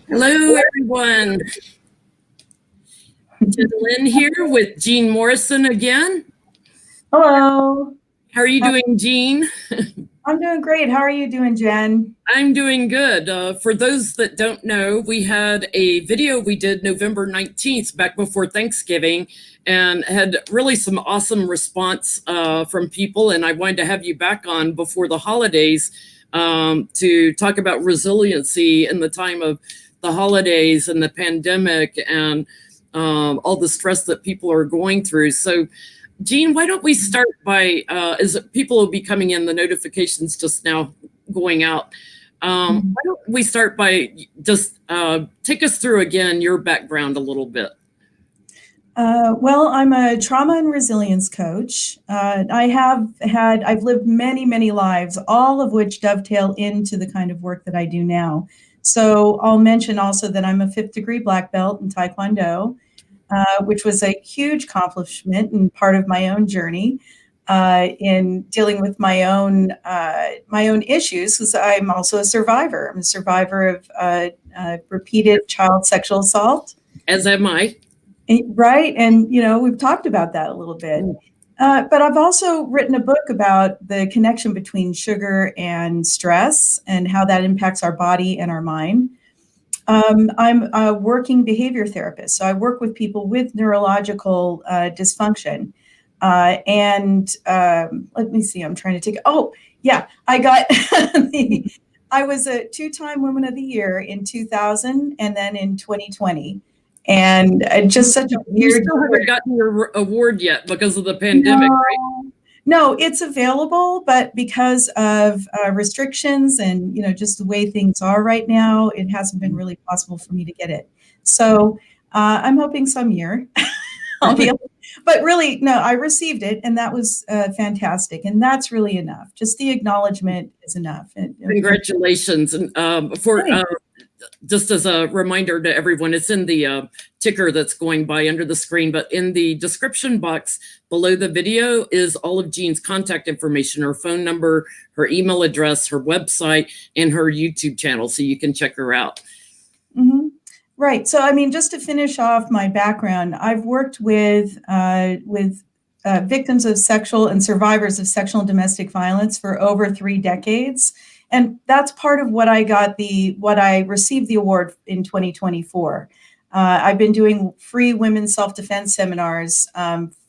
Hello, everyone. Jen Lynn here with Jean Morrison again. Hello. How are you doing, Jean? I'm doing great. How are you doing, Jen? I'm doing good. For those that don't know, we had a video we did November 19th, back before Thanksgiving, and had really some awesome response from people. And I wanted to have you back on before the holidays to talk about resiliency in the time of the holidays and the pandemic and all the stress that people are going through. So, Jean, why don't we start by, as people will be coming in, the notifications just now going out. Why don't we start by just take us through again your background a little bit? Well, I'm a trauma and resilience coach. I've lived many, many lives, all of which dovetail into the kind of work that I do now. So I'll mention also that I'm a 5th degree black belt in Taekwondo, which was a huge accomplishment and part of my own journey in dealing with my own issues, because I'm also a survivor. I'm a survivor of repeated child sexual assault. As am I. Right. And, we've talked about that a little bit. But I've also written a book about the connection between sugar and stress and how that impacts our body and our mind. I'm a working behavior therapist. So I work with people with neurological dysfunction. Let me see, I'm trying to I got I was a 2-time Woman of the Year in 2000 and then in 2020. And just such a weird. You still haven't gotten your award yet because of the pandemic, right? No, it's available, but because of restrictions and just the way things are right now, it hasn't been really possible for me to get it. So I'm hoping some year I'll be able. But really, no, I received it, and that was fantastic, and that's really enough. Just the acknowledgement is enough. Congratulations, and just as a reminder to everyone, it's in the ticker that's going by under the screen, but in the description box below the video is all of Jean's contact information, her phone number, her email address, her website, and her YouTube channel, so you can check her out. Mm-hmm. Right. So, just to finish off my background, I've worked with victims of sexual and survivors of sexual and domestic violence for over 3 decades. And that's part of what I received the award in 2024. I've been doing free women's self-defense seminars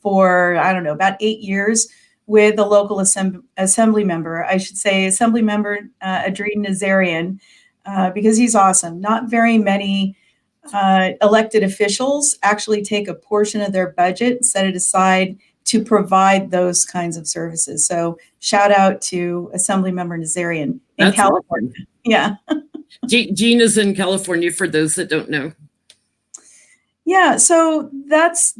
for, about 8 years with a local assembly member. I should say Assembly Member Adrien Nazarian, because he's awesome. Not very many elected officials actually take a portion of their budget, set it aside to provide those kinds of services. So shout out to Assemblymember Nazarian in California. Awesome. Yeah. Jean is in California, for those that don't know. Yeah, so that's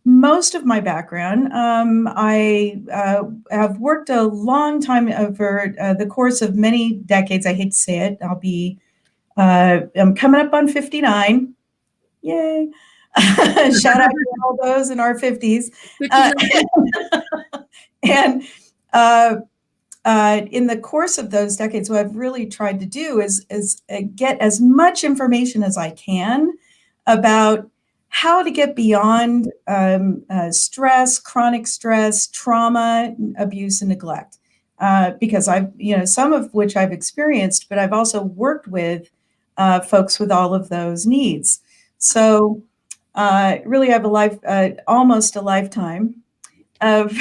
most of my background. I have worked a long time over the course of many decades. I hate to say it. I'm coming up on 59. Yay. Shout out to all those in our 50s. And in the course of those decades, what I've really tried to do is get as much information as I can about how to get beyond stress, chronic stress, trauma, abuse, and neglect. Because some of which I've experienced, but I've also worked with folks with all of those needs. So really, I have almost a lifetime of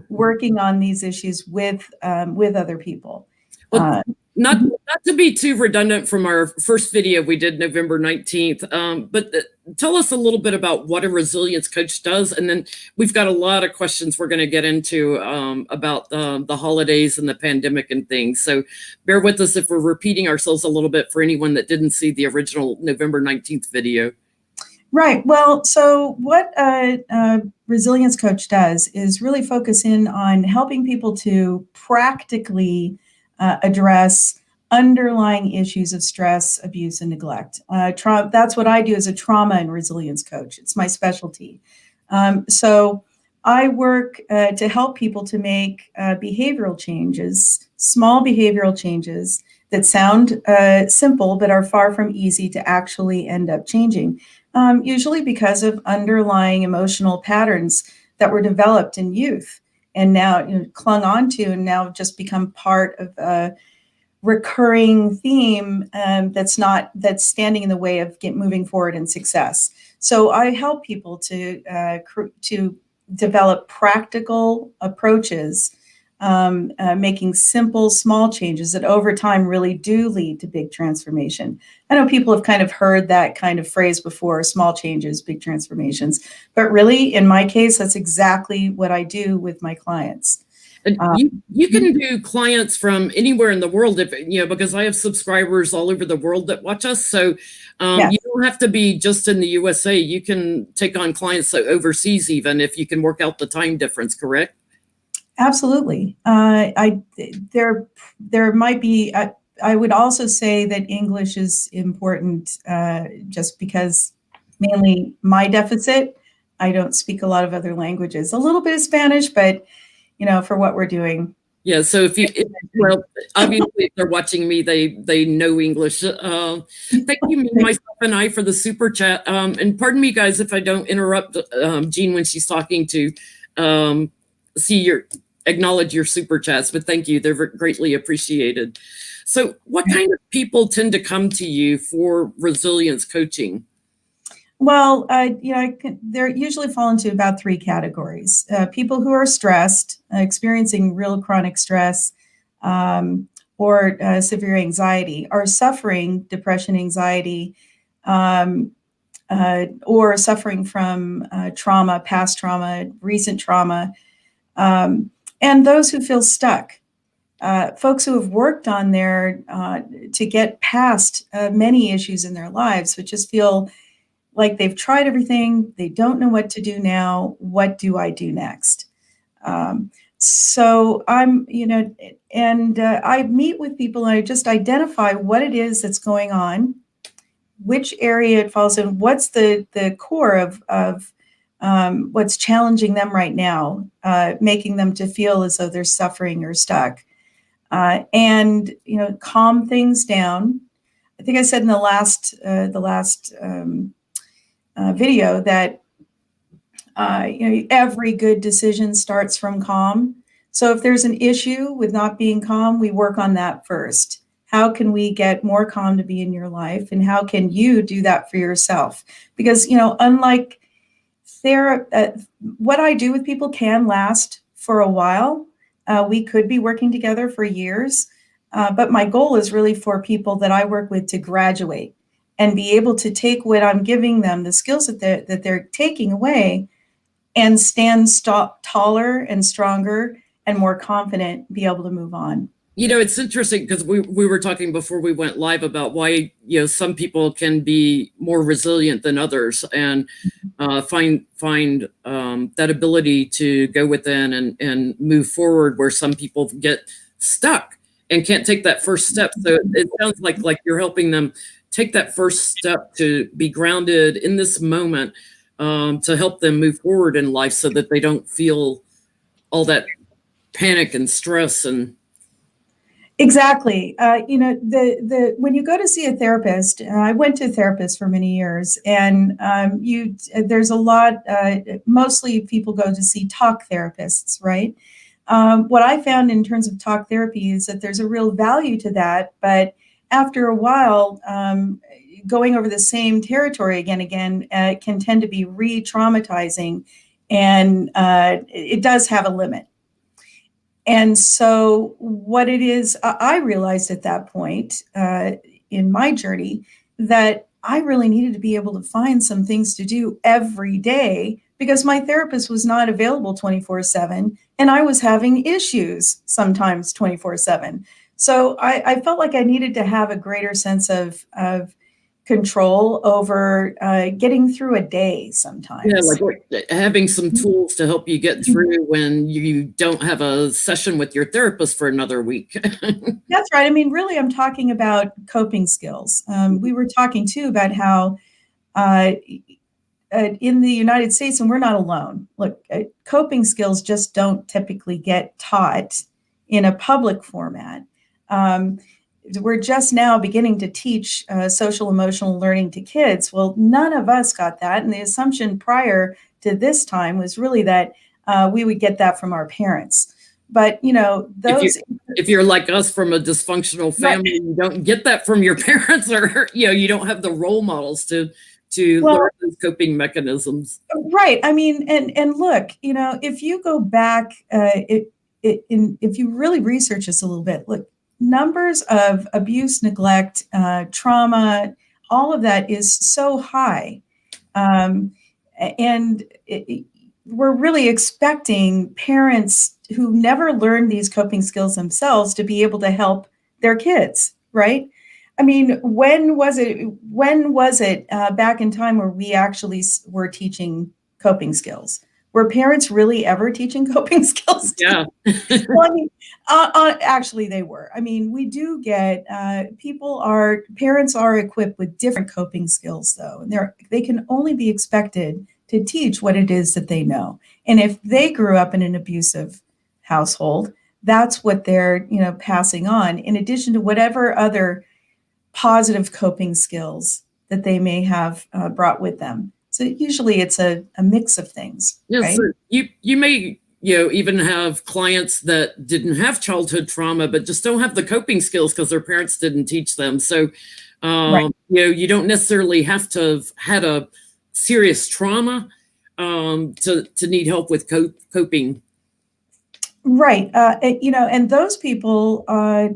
working on these issues with other people. Well, not to be too redundant from our first video we did November 19th, but tell us a little bit about what a resilience coach does, and then we've got a lot of questions we're going to get into about the holidays and the pandemic and things. So bear with us if we're repeating ourselves a little bit for anyone that didn't see the original November 19th video. Right. Well, so what a resilience coach does is really focus in on helping people to practically address underlying issues of stress, abuse, and neglect. That's what I do as a trauma and resilience coach. It's my specialty. So I work to help people to make behavioral changes, small behavioral changes that sound simple, but are far from easy to actually end up changing, usually because of underlying emotional patterns that were developed in youth and now clung onto and now just become part of a recurring theme that's standing in the way of moving forward in success. So I help people to develop practical approaches, making simple, small changes that over time really do lead to big transformation. I know people have kind of heard that kind of phrase before, small changes, big transformations. But really, in my case, that's exactly what I do with my clients. And you can do clients from anywhere in the world, if because I have subscribers all over the world that watch us. So Yes. you don't have to be just in the USA. You can take on clients overseas, even if you can work out the time difference. Correct? Absolutely. There might be. I would also say that English is important, just because mainly my deficit. I don't speak a lot of other languages. A little bit of Spanish, but for what we're doing. Yeah. So well, obviously, if they're watching me, they know English. Thank you, myself and I, for the super chat. And pardon me, guys, if I don't interrupt Jean when she's talking to acknowledge your super chats, but thank you. They're greatly appreciated. So what kind of people tend to come to you for resilience coaching? Well, they usually fall into about three categories. People who are stressed, experiencing real chronic stress, or severe anxiety, are suffering depression, anxiety, or suffering from trauma, past trauma, recent trauma, and those who feel stuck. Folks who have worked on to get past many issues in their lives, but just feel like they've tried everything, they don't know what to do now. What do I do next? So I'm, I meet with people and I just identify what it is that's going on, which area it falls in, what's the core of what's challenging them right now, making them to feel as though they're suffering or stuck, and calm things down. I think I said in the last video that every good decision starts from calm. So if there's an issue with not being calm, we work on that first. How can we get more calm to be in your life, and how can you do that for yourself? Because unlike what I do with people can last for a while. We could be working together for years, but my goal is really for people that I work with to graduate and be able to take what I'm giving them, the skills that they're taking away, and stand taller and stronger and more confident, be able to move on. It's interesting because we were talking before we went live about why some people can be more resilient than others, and find that ability to go within and move forward, where some people get stuck and can't take that first step. So it sounds like you're helping them take that first step to be grounded in this moment, to help them move forward in life so that they don't feel all that panic and stress. And exactly. When you go to see a therapist, I went to a therapist for many years, and there's a lot, mostly people go to see talk therapists, right? What I found in terms of talk therapy is that there's a real value to that, but after a while, going over the same territory again can tend to be re-traumatizing, and it does have a limit. And so what it is, I realized at that point in my journey that I really needed to be able to find some things to do every day, because my therapist was not available 24/7, and I was having issues sometimes 24/7. So I felt like I needed to have a greater sense of control over getting through a day sometimes. Yeah, like having some tools to help you get through when you don't have a session with your therapist for another week. That's right. I mean, really, I'm talking about coping skills. We were talking too about how in the United States, and we're not alone, look, coping skills just don't typically get taught in a public format. we're just now beginning to teach social emotional learning to kids. Well, none of us got that. And the assumption prior to this time was really that we would get that from our parents. But, you know, those. If you're like us from a dysfunctional family, right, you don't get that from your parents, or, you know, you don't have the role models to learn those coping mechanisms. Right. I mean, and look, you know, if you go back, if you really research this a little bit, look, numbers of abuse, neglect, trauma, all of that is so high. And we're really expecting parents who never learned these coping skills themselves to be able to help their kids, right? I mean, when was it back in time where we actually were teaching coping skills? Were parents really ever teaching coping skills? Yeah. Well, I mean, actually they were. I mean, we do get, parents are equipped with different coping skills though. And they can only be expected to teach what it is that they know. And if they grew up in an abusive household, that's what they're, you know, passing on, in addition to whatever other positive coping skills that they may have brought with them. So usually it's a mix of things. Yes, right? So you may, you know, even have clients that didn't have childhood trauma, but just don't have the coping skills because their parents didn't teach them. So, Right. you know, you don't necessarily have to have had a serious trauma to need help with coping. Right. You know, and those people are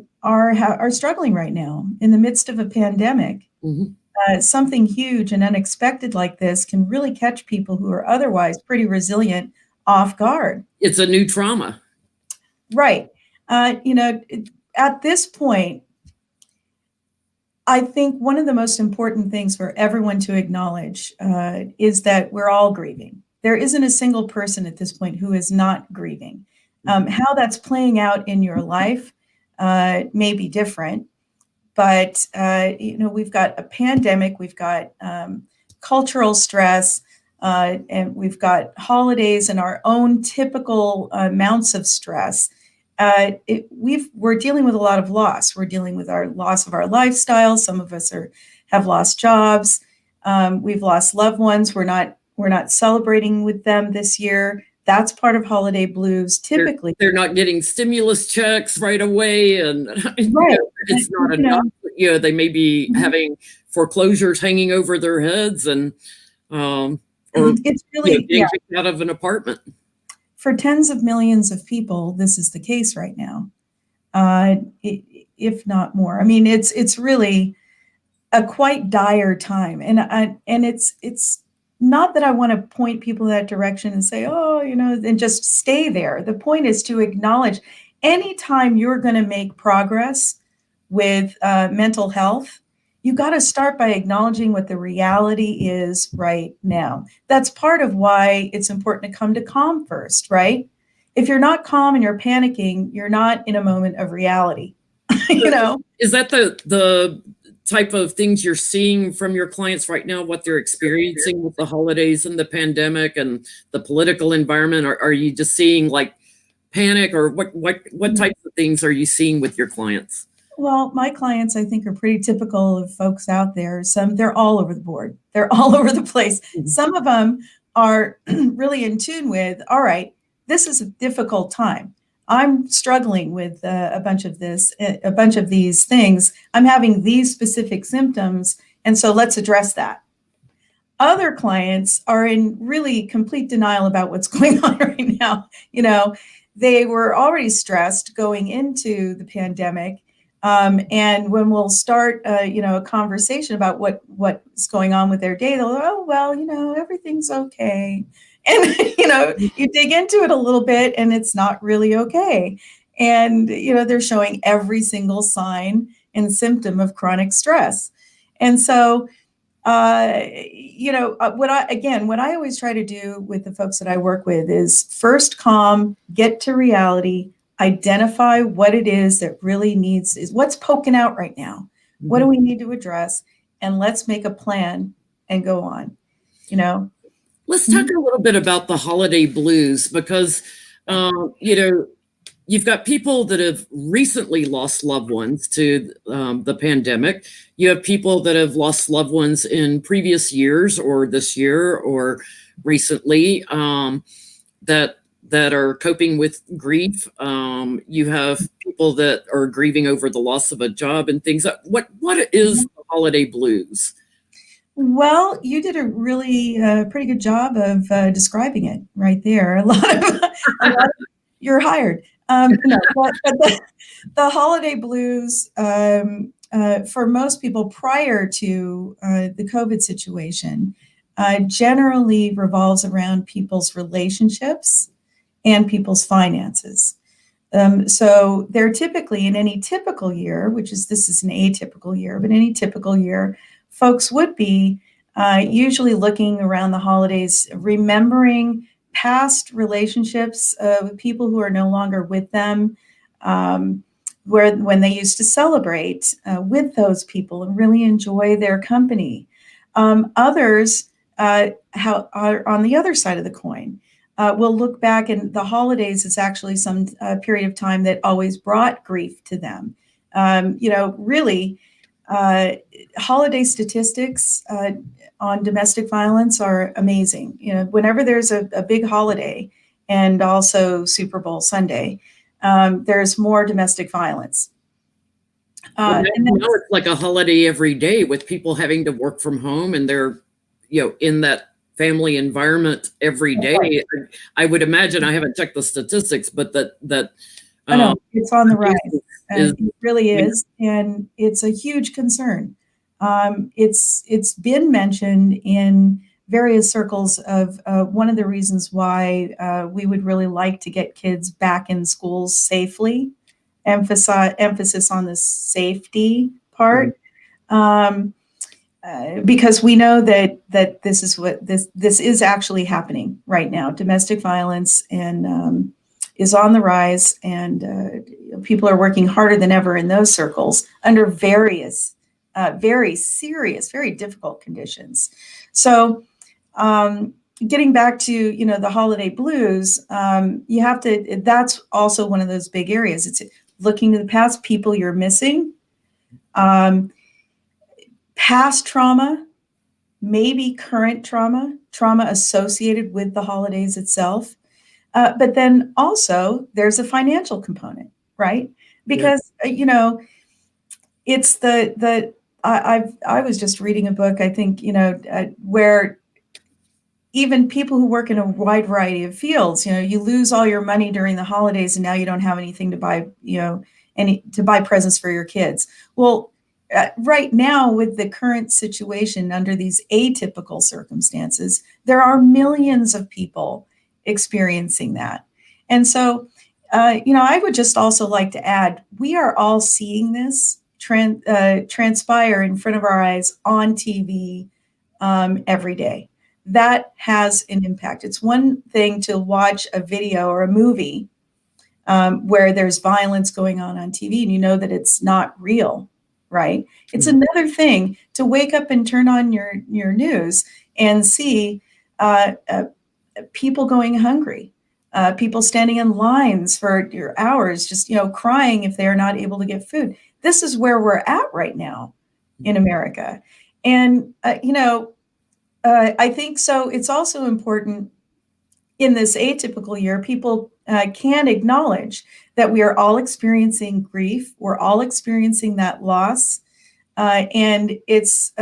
struggling right now in the midst of a pandemic. Mm-hmm. Something huge and unexpected like this can really catch people who are otherwise pretty resilient off guard. It's a new trauma. Right. You know, at this point, I think one of the most important things for everyone to acknowledge is that we're all grieving. There isn't a single person at this point who is not grieving. How that's playing out in your life may be different, but you know, we've got a pandemic, we've got cultural stress, and we've got holidays and our own typical amounts of stress. We're dealing with a lot of loss. We're dealing with our loss of our lifestyle. Some of us have lost jobs. We've lost loved ones. We're not celebrating with them this year. That's part of holiday blues. Typically, they're not getting stimulus checks right away, and right. You know, it's not enough. You know, they may be having foreclosures hanging over their heads, and or it's really being kicked out of an apartment. For tens of millions of people, this is the case right now, if not more. I mean, it's really a quite dire time, and it's not that I want to point people that direction and say, oh, you know, and just stay there. The point is to acknowledge anytime you're going to make progress with mental health, you got to start by acknowledging what the reality is right now. That's part of why it's important to come to calm first, right? If you're not calm and you're panicking, you're not in a moment of reality. You know, is that the type of things you're seeing from your clients right now, what they're experiencing with the holidays and the pandemic and the political environment? Or are you just seeing like panic, or what types of things are you seeing with your clients? Well, my clients, I think, are pretty typical of folks out there. They're all over the board. They're all over the place. Mm-hmm. Some of them are really in tune with, all right, this is a difficult time. I'm struggling with a bunch of these things. I'm having these specific symptoms. And so let's address that. Other clients are in really complete denial about what's going on right now. You know, they were already stressed going into the pandemic. And when we'll start, you know, a conversation about what's going on with their day, they'll go, oh, well, you know, everything's okay. And, you know, you dig into it a little bit and it's not really okay. And, you know, they're showing every single sign and symptom of chronic stress. And so, you know, what I always try to do with the folks that I work with is first calm, get to reality, identify what it is that really is what's poking out right now. Mm-hmm. What do we need to address? And let's make a plan and go on, you know. Let's talk a little bit about the holiday blues, because, you know, you've got people that have recently lost loved ones to the pandemic. You have people that have lost loved ones in previous years or this year or recently, that are coping with grief. You have people that are grieving over the loss of a job and things. What is the holiday blues? Well, you did a really pretty good job of describing it right there. A lot of you're hired. No, but the holiday blues for most people prior to the COVID situation generally revolves around people's relationships and people's finances. So they're typically in any typical year, this is an atypical year, but any typical year, folks would be usually looking around the holidays, remembering past relationships with people who are no longer with them, when they used to celebrate with those people and really enjoy their company. Others how are on the other side of the coin. We'll look back, and the holidays is actually some period of time that always brought grief to them. Really, holiday statistics on domestic violence are amazing. Whenever there's a big holiday, and also Super Bowl Sunday, there's more domestic violence. Now it's like a holiday every day with people having to work from home, and they're, in that family environment every day. Right. I would imagine, I haven't checked the statistics, but that I know it's on the rise. It really is, and it's a huge concern. It's been mentioned in various circles of one of the reasons why we would really like to get kids back in schools safely. Emphasis on the safety part. Because we know that this is actually happening right now. Domestic violence and is on the rise, and people are working harder than ever in those circles under various, very serious, very difficult conditions. So, getting back to the holiday blues, you have to. That's also one of those big areas. It's looking to the past, people you're missing. Past trauma, maybe current trauma associated with the holidays itself. But then also there's a financial component, right? Because, it's I was just reading a book, I think, where even people who work in a wide variety of fields, you lose all your money during the holidays and now you don't have anything to buy, to buy presents for your kids. Well, right now, with the current situation under these atypical circumstances, there are millions of people experiencing that. And so, I would just also like to add, we are all seeing this transpire in front of our eyes on TV every day. That has an impact. It's one thing to watch a video or a movie where there's violence going on TV and you know that it's not real. Right. It's another thing to wake up and turn on your news and see people going hungry, people standing in lines for hours, just, crying if they are not able to get food. This is where we're at right now in America. And, I think so. It's also important in this atypical year, people can acknowledge that we are all experiencing grief. We're all experiencing that loss. And it's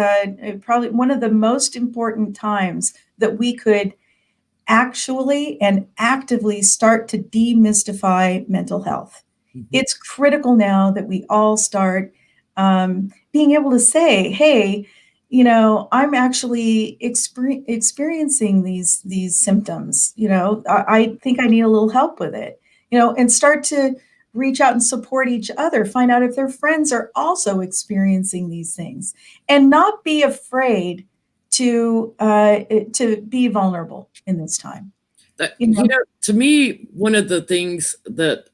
probably one of the most important times that we could actually and actively start to demystify mental health. Mm-hmm. It's critical now that we all start being able to say, hey, I'm actually experiencing these symptoms. I think I need a little help with it, and start to reach out and support each other, find out if their friends are also experiencing these things, and not be afraid to be vulnerable in this time. To me, one of the things that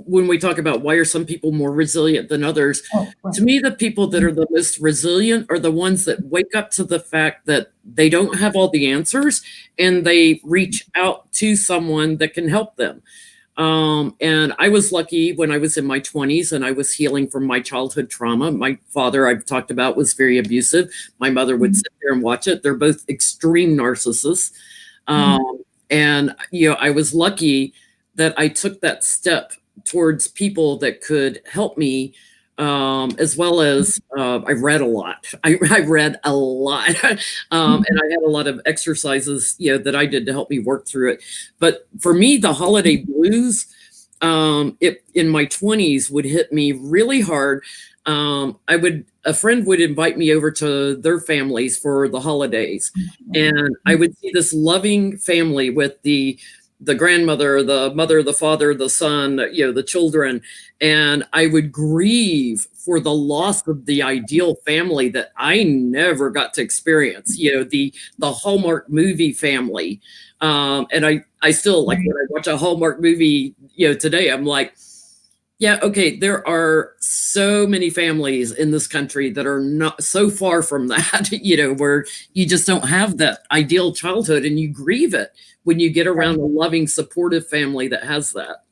when we talk about why are some people more resilient than others, to me, the people that are the most resilient are the ones that wake up to the fact that they don't have all the answers and they reach out to someone that can help them. And I was lucky when I was in my 20s and I was healing from my childhood trauma. My father, I've talked about, was very abusive. My mother would sit there and watch it. They're both extreme narcissists. And, I was lucky that I took that step towards people that could help me, as well as I read a lot. I read a lot, and I had a lot of exercises, that I did to help me work through it. But for me, the holiday blues, it in my 20s would hit me really hard. A friend would invite me over to their families for the holidays, and I would see this loving family with the grandmother, the mother, the father, the son, the children, and I would grieve for the loss of the ideal family that I never got to experience. The Hallmark movie family, and I still, like, when I watch a Hallmark movie, today, I'm like, yeah, okay, there are so many families in this country that are not so far from that, where you just don't have that ideal childhood, and you grieve it when you get around a loving, supportive family that has that.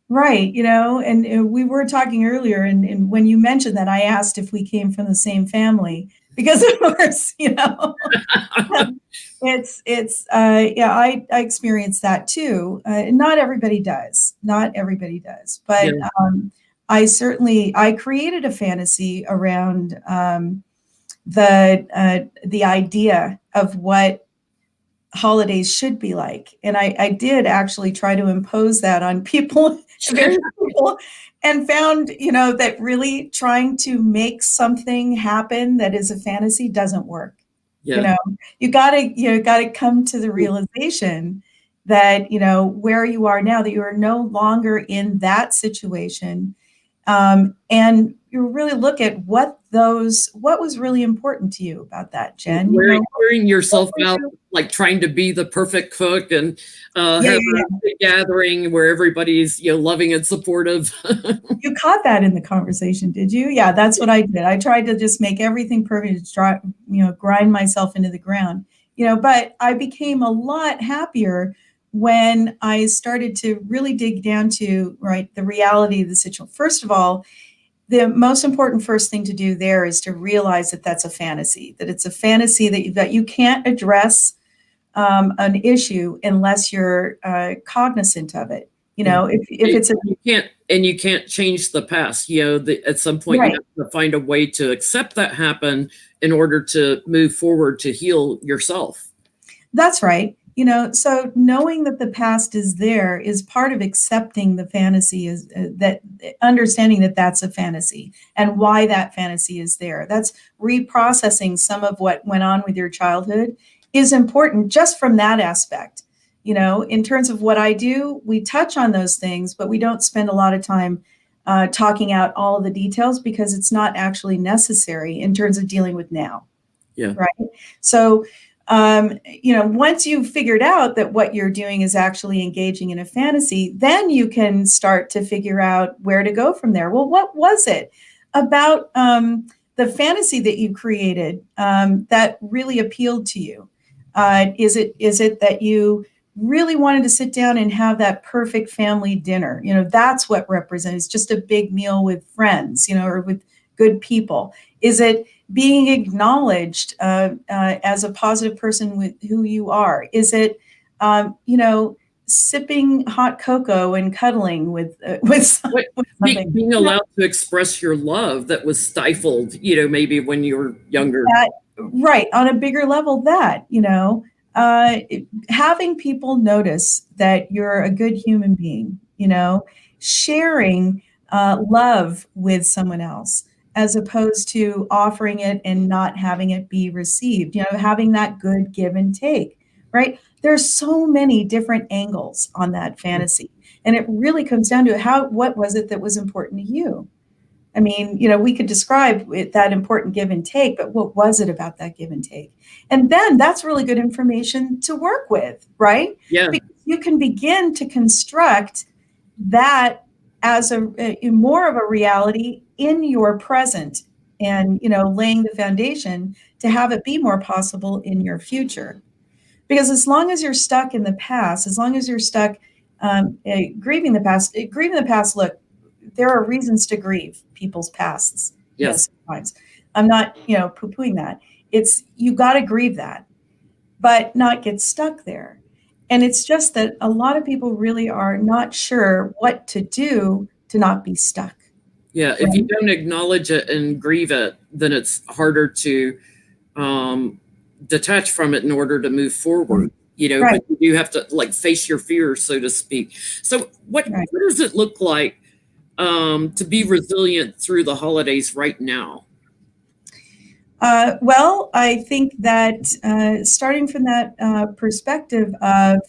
Right. And we were talking earlier, and when you mentioned that, I asked if we came from the same family, because of course, yeah, I experienced that too. Not everybody does. Not everybody does. But Yeah. I created a fantasy around the idea of what holidays should be like. And I did actually try to impose that on people, various people, and found, that really trying to make something happen that is a fantasy doesn't work. Yeah. You gotta come to the realization that, where you are now, that you are no longer in that situation. And you really look at what was really important to you about that, Jen. Wearing yourself out, like trying to be the perfect cook, and have a big gathering where everybody's loving and supportive. You caught that in the conversation, did you? Yeah, that's what I did. I tried to just make everything perfect, grind myself into the ground. But I became a lot happier when I started to really dig down to the reality of the situation. First of all, the most important first thing to do there is to realize that that's a fantasy, that it's a fantasy that you can't address an issue unless you're cognizant of it. If it's you can't change the past. At some point, you have to find a way to accept that happen in order to move forward to heal yourself. That's right. So knowing that the past is there is part of accepting the fantasy, is that understanding that that's a fantasy and why that fantasy is there. That's reprocessing some of what went on with your childhood is important just from that aspect. In terms of what I do, we touch on those things, but we don't spend a lot of time talking out all of the details, because it's not actually necessary in terms of dealing with now. Yeah. Right. So, once you've figured out that what you're doing is actually engaging in a fantasy, then you can start to figure out where to go from there. Well, what was it about the fantasy that you created that really appealed to you? Is it that you really wanted to sit down and have that perfect family dinner? That's what represents just a big meal with friends, or with good people. Is it being acknowledged as a positive person with who you are? Is it, sipping hot cocoa and cuddling with something? Being allowed to express your love that was stifled, maybe when you were younger. Right. On a bigger level, having people notice that you're a good human being, sharing love with someone else, as opposed to offering it and not having it be received, having that good give and take, right? There's so many different angles on that fantasy. And it really comes down to what was it that was important to you? I mean, we could describe that important give and take, but what was it about that give and take? And then that's really good information to work with, right? Yeah. Because you can begin to construct that as a more of a reality in your present, and laying the foundation to have it be more possible in your future. Because as long as you're stuck in the past, as long as you're stuck Grieving the past. Grieving the past. Look, there are reasons to grieve people's pasts. Yes. Sometimes I'm not, poo-pooing that. It's you got to grieve that, but not get stuck there. And it's just that a lot of people really are not sure what to do to not be stuck. Yeah, if you don't acknowledge it and grieve it, then it's harder to detach from it in order to move forward. But you have to face your fears, so to speak. So what does it look like to be resilient through the holidays right now? Well, I think that starting from that perspective of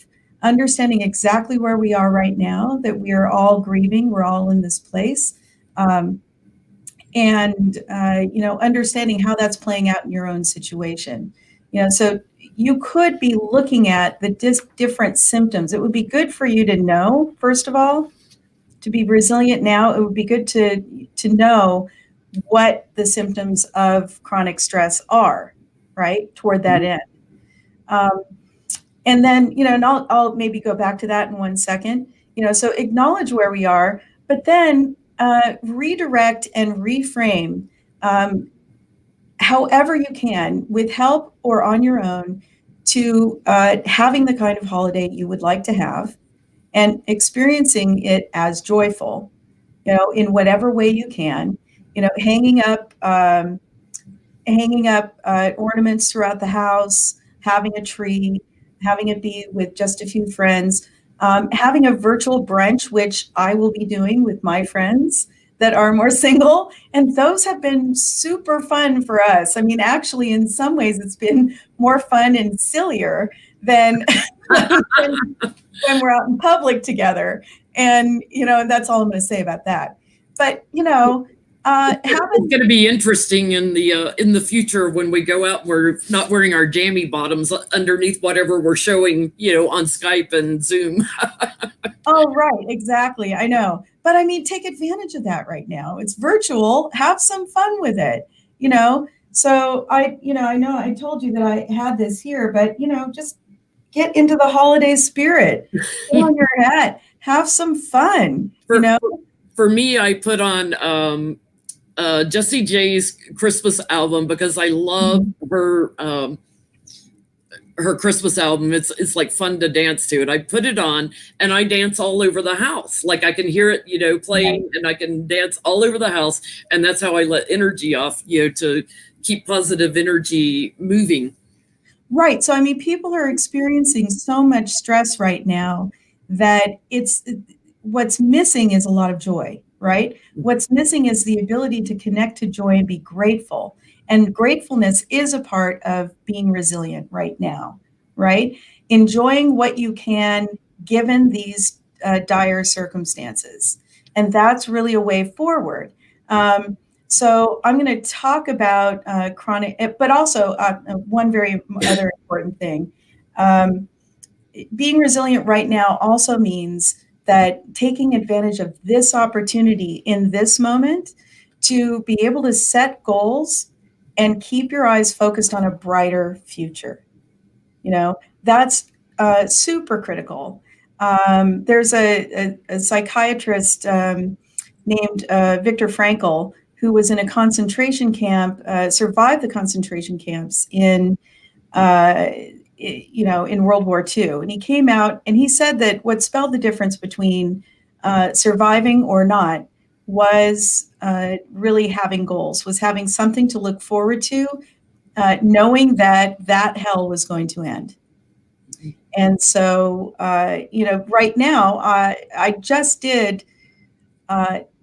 understanding exactly where we are right now, that we are all grieving, we're all in this place, and understanding how that's playing out in your own situation. So you could be looking at the different symptoms. It would be good for you to know, first of all, to be resilient now. It would be good to know what the symptoms of chronic stress are, right, toward that end. And then, and I'll maybe go back to that in 1 second. So acknowledge where we are, but then redirect and reframe however you can, with help or on your own, to having the kind of holiday you would like to have and experiencing it as joyful, in whatever way you can, hanging up ornaments throughout the house, having a tree, having it be with just a few friends, having a virtual brunch, which I will be doing with my friends that are more single. And those have been super fun for us. I mean, actually, in some ways, it's been more fun and sillier than when we're out in public together. And, that's all I'm going to say about that. But, it's going to be interesting in the future when we go out. We're not wearing our jammy bottoms underneath whatever we're showing, on Skype and Zoom. Oh, right. Exactly. I know. But I mean, take advantage of that right now. It's virtual. Have some fun with it, So I know I told you that I had this here, but, just get into the holiday spirit. Put on your hat. Have some fun, For me, I put on Jessie J's Christmas album because I love her Christmas album. It's like fun to dance to, and I put it on and I dance all over the house. Like I can hear it, playing, and I can dance all over the house, and that's how I let energy off, to keep positive energy moving. Right. So I mean, people are experiencing so much stress right now that what's missing is a lot of joy. Right? What's missing is the ability to connect to joy and be grateful. And gratefulness is a part of being resilient right now, right? Enjoying what you can given these dire circumstances. And that's really a way forward. So I'm going to talk about chronic, but also one very other important thing. Being resilient right now also means that taking advantage of this opportunity in this moment to be able to set goals and keep your eyes focused on a brighter future. That's super critical. There's a psychiatrist named Viktor Frankl, who was in a concentration camp, survived the concentration camps in World War II. And he came out and he said that what spelled the difference between surviving or not was really having goals, was having something to look forward to, knowing that hell was going to end. And so, right now, I just did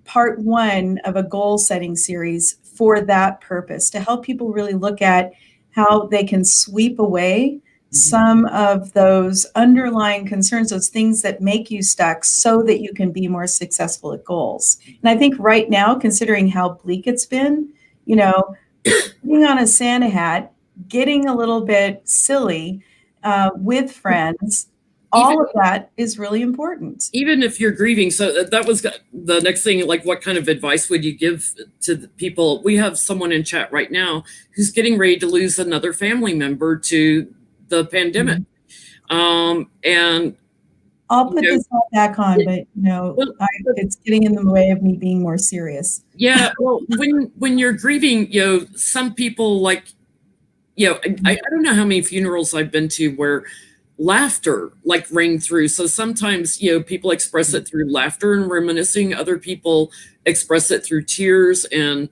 part 1 of a goal setting series for that purpose, to help people really look at how they can sweep away some of those underlying concerns, those things that make you stuck, so that you can be more successful at goals. And I think right now, considering how bleak it's been, putting on a Santa hat, getting a little bit silly with friends, all of that is really important. Even if you're grieving. So that was the next thing, like what kind of advice would you give to the people? We have someone in chat right now who's getting ready to lose another family member to the pandemic. And I'll put this all back on, but well, it's getting in the way of me being more serious. Yeah, well, when you're grieving, some people like, I don't know how many funerals I've been to where laughter like rang through. So sometimes, people express it through laughter and reminiscing. Other people express it through tears and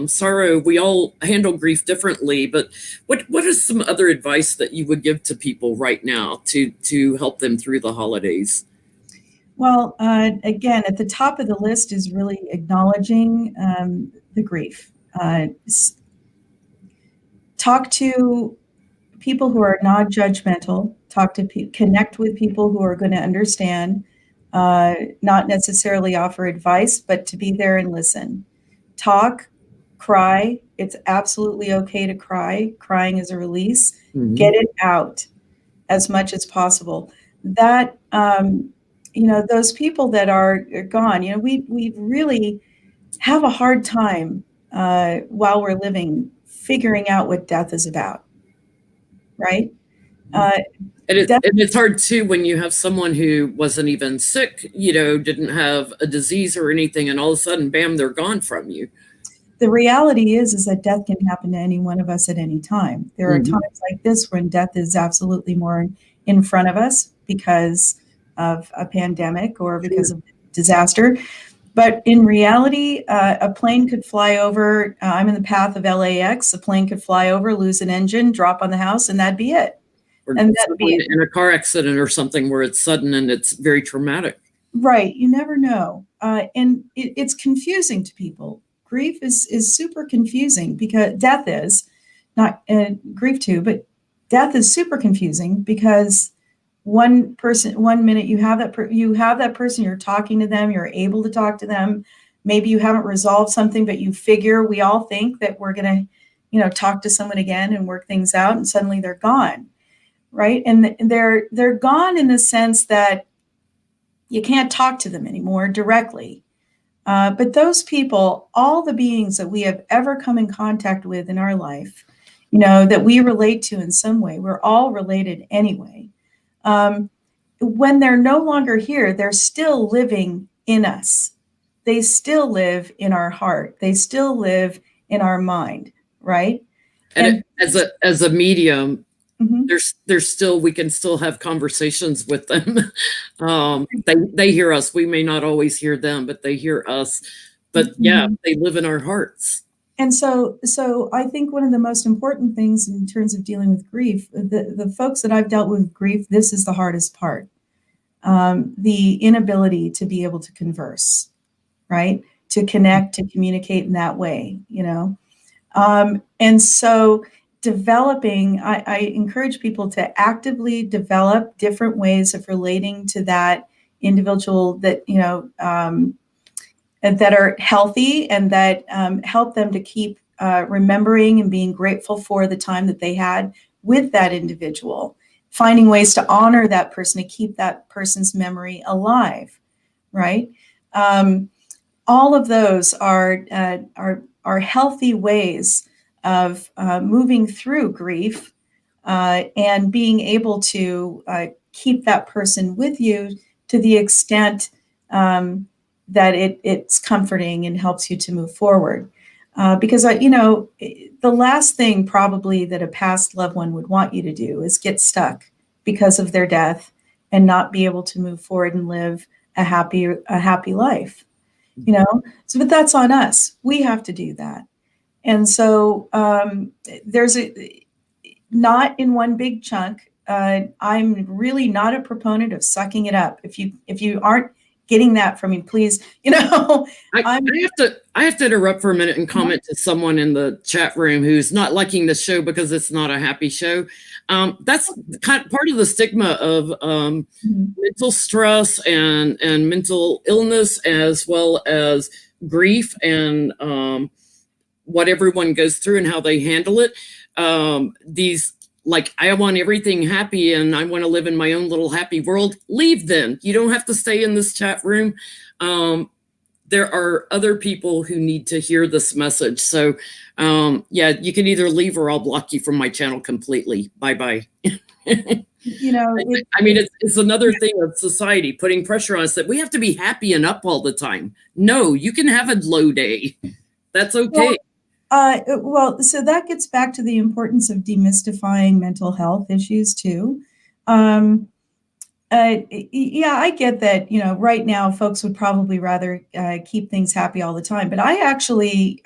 sorrow. We all handle grief differently. But what is some other advice that you would give to people right now to help them through the holidays? Well, again, at the top of the list is really acknowledging the grief. Talk to people who are not judgmental. Connect with people who are going to understand. Not necessarily offer advice, but to be there and listen. Talk, cry. It's absolutely okay to cry. Crying is a release. Mm-hmm. Get it out as much as possible. That those people that are gone, we really have a hard time while we're living figuring out what death is about, right? And it's hard too when you have someone who wasn't even sick, didn't have a disease or anything, and all of a sudden, bam, they're gone from you. The reality is that death can happen to any one of us at any time. There are times like this when death is absolutely more in front of us because of a pandemic or because of disaster. But in reality, a plane could fly over. I'm in the path of LAX. A plane could fly over, lose an engine, drop on the house, and that'd be it. Or and that'd be in a car accident or something where it's sudden and it's very traumatic. Right. You never know. And it's confusing to people. Grief is super confusing because death is not grief too, but death is super confusing because one minute you have that person, you're talking to them, you're able to talk to them. Maybe you haven't resolved something, but you figure we all think that we're going to, talk to someone again and work things out, and suddenly they're gone. Right. And they're gone in the sense that you can't talk to them anymore directly. But those people, all the beings that we have ever come in contact with in our life, that we relate to in some way, we're all related anyway. When they're no longer here, they're still living in us. They still live in our heart. They still live in our mind, right? And as a medium, there's still, we can still have conversations with them. They hear us. We may not always hear them, but they hear us. But yeah, they live in our hearts. And so I think one of the most important things in terms of dealing with grief, the folks that I've dealt with grief, this is the hardest part. The inability to be able to converse, right? To connect, to communicate in that way, And so developing, I encourage people to actively develop different ways of relating to that individual that, that are healthy and that help them to keep remembering and being grateful for the time that they had with that individual, finding ways to honor that person, to keep that person's memory alive, right? All of those are healthy ways of moving through grief and being able to keep that person with you to the extent that it's comforting and helps you to move forward. Because, the last thing probably that a past loved one would want you to do is get stuck because of their death and not be able to move forward and live a happy life, So, but that's on us. We have to do that. And so there's not in one big chunk. I'm really not a proponent of sucking it up. If you aren't getting that from me, please, I have to interrupt for a minute and comment to someone in the chat room who's not liking the show because it's not a happy show. That's kind of part of the stigma of mental stress and mental illness, as well as grief and what everyone goes through and how they handle it. I want everything happy and I want to live in my own little happy world. Leave then. You don't have to stay in this chat room. There are other people who need to hear this message. So you can either leave or I'll block you from my channel completely. Bye-bye. You know, I mean, it's another thing of society putting pressure on us that we have to be happy and up all the time. No, you can have a low day. That's okay. well, so that gets back to the importance of demystifying mental health issues too. Um, yeah, I get that, you know, right now folks would probably rather keep things happy all the time. But I actually,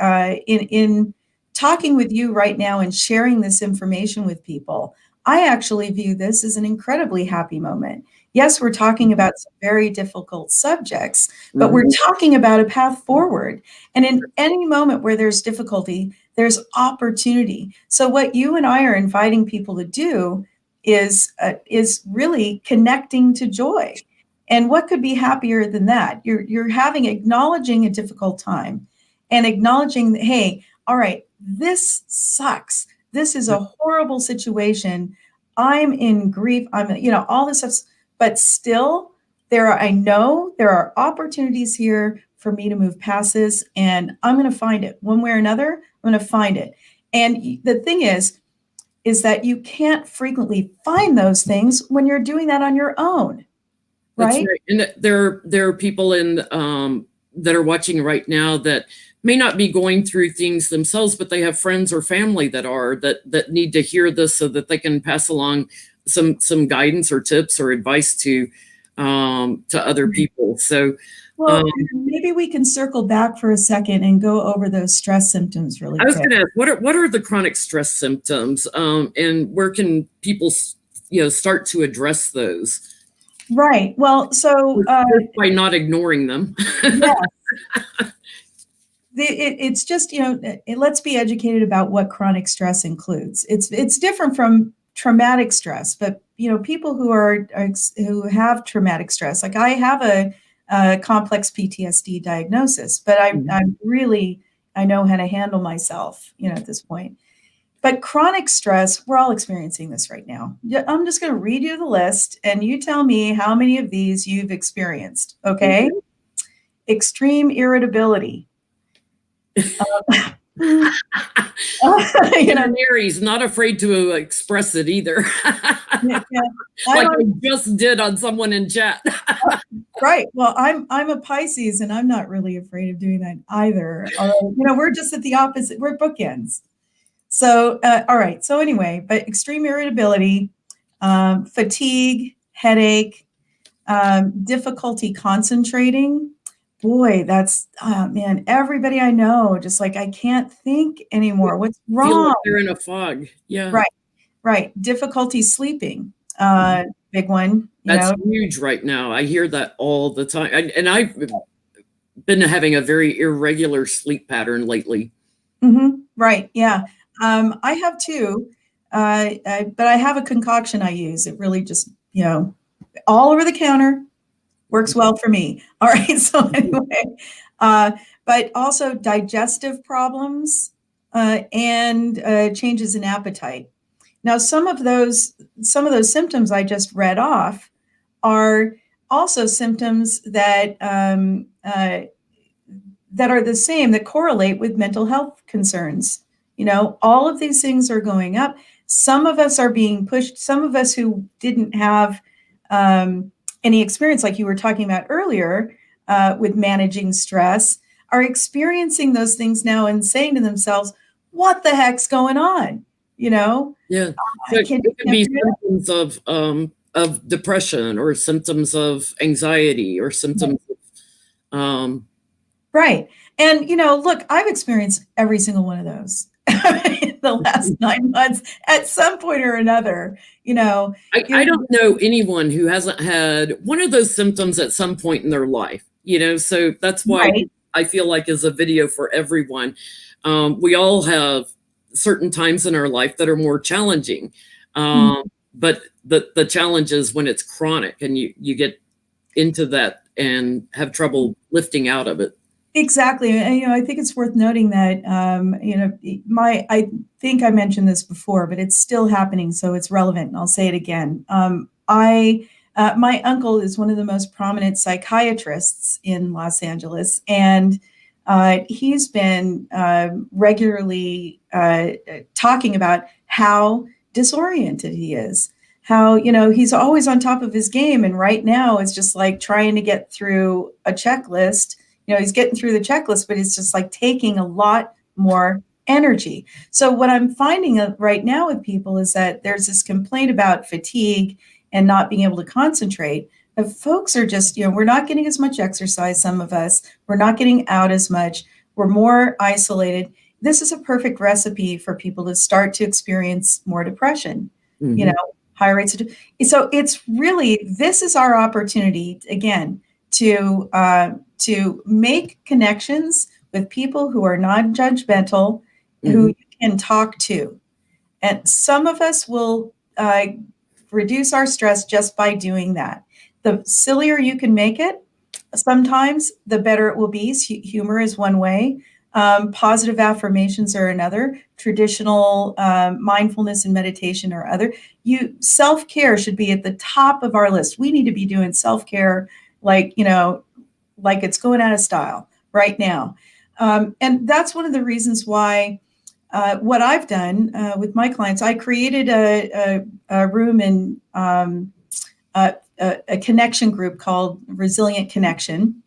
in talking with you right now and sharing this information with people, I actually view this as an incredibly happy moment. Yes, we're talking about some very difficult subjects, but we're talking about a path forward. And in any moment where there's difficulty, there's opportunity. So what you and I are inviting people to do is really connecting to joy. And what could be happier than that? You're acknowledging a difficult time and acknowledging that, hey, all right, this sucks. This is a horrible situation. I'm in grief. I'm, you know, all this stuff, but still I know there are opportunities here for me to move past this, and I'm going to find it one way or another. I'm going to find it. And the thing is that you can't frequently find those things when you're doing that on your own, right? That's right. And there are people that are watching right now that may not be going through things themselves, but they have friends or family that need to hear this so that they can pass along some guidance or tips or advice to other people. So Well, maybe we can circle back for a second and go over those stress symptoms really quick. I was going to ask, what are the chronic stress symptoms, and where can people, start to address those? Right. Well, so by not ignoring them. Yes. It's just, let's be educated about what chronic stress includes. It's different from traumatic stress, but people who have traumatic stress, like I have a complex PTSD diagnosis, but I know how to handle myself, at this point. But chronic stress, we're all experiencing this right now. I'm just going to read you the list, and you tell me how many of these you've experienced. Okay. Extreme irritability. Mary's not afraid to express it either. Like I just did on someone in chat. Right. Well, I'm a Pisces, and I'm not really afraid of doing that either. We're just at the opposite. We're bookends. So, all right. So anyway, but extreme irritability, fatigue, headache, difficulty concentrating. Boy, that's, man, everybody I know, just like, I can't think anymore. What's wrong? Feel like they're in a fog. Yeah. Right. Difficulty sleeping. Big one. That's huge right now. I hear that all the time. And I've been having a very irregular sleep pattern lately. Mm-hmm. Right. Yeah. I have too. But I have a concoction I use. It really just, all over the counter. Works well for me. All right. So anyway, but also digestive problems and changes in appetite. Now, some of those symptoms I just read off are also symptoms that that are the same, that correlate with mental health concerns. All of these things are going up. Some of us are being pushed. Some of us who didn't have any experience, like you were talking about earlier, with managing stress, are experiencing those things now and saying to themselves, what the heck's going on? Yeah. So it could be symptoms of depression, or symptoms of anxiety, or symptoms of right. And look, I've experienced every single one of those the last 9 months at some point or another. I don't know anyone who hasn't had one of those symptoms at some point in their life, so that's why I feel like is a video for everyone. We all have certain times in our life that are more challenging, but the challenge is when it's chronic and you get into that and have trouble lifting out of it. Exactly. And, I think it's worth noting that, I think I mentioned this before, but it's still happening. So it's relevant. And I'll say it again. My uncle is one of the most prominent psychiatrists in Los Angeles. And he's been regularly talking about how disoriented he is, how, you know, he's always on top of his game. And right now it's just like trying to get through a checklist. You know, he's getting through the checklist, but it's just like taking a lot more energy. So what I'm finding right now with people is that there's this complaint about fatigue and not being able to concentrate. But folks are just, you know, we're not getting as much exercise, some of us, we're not getting out as much, we're more isolated. This is a perfect recipe for people to start to experience more depression, you know, higher rates of. So it's really, this is our opportunity again to make connections with people who are non-judgmental, who you can talk to, and some of us will reduce our stress just by doing that. The sillier you can make it, sometimes the better it will be. Humor is one way. Positive affirmations are another. Traditional mindfulness and meditation are other. Self-care should be at the top of our list. We need to be doing self-care like, you know, like it's going out of style right now. And that's one of the reasons why what I've done with my clients, I created a room in a connection group called Resilient Connection.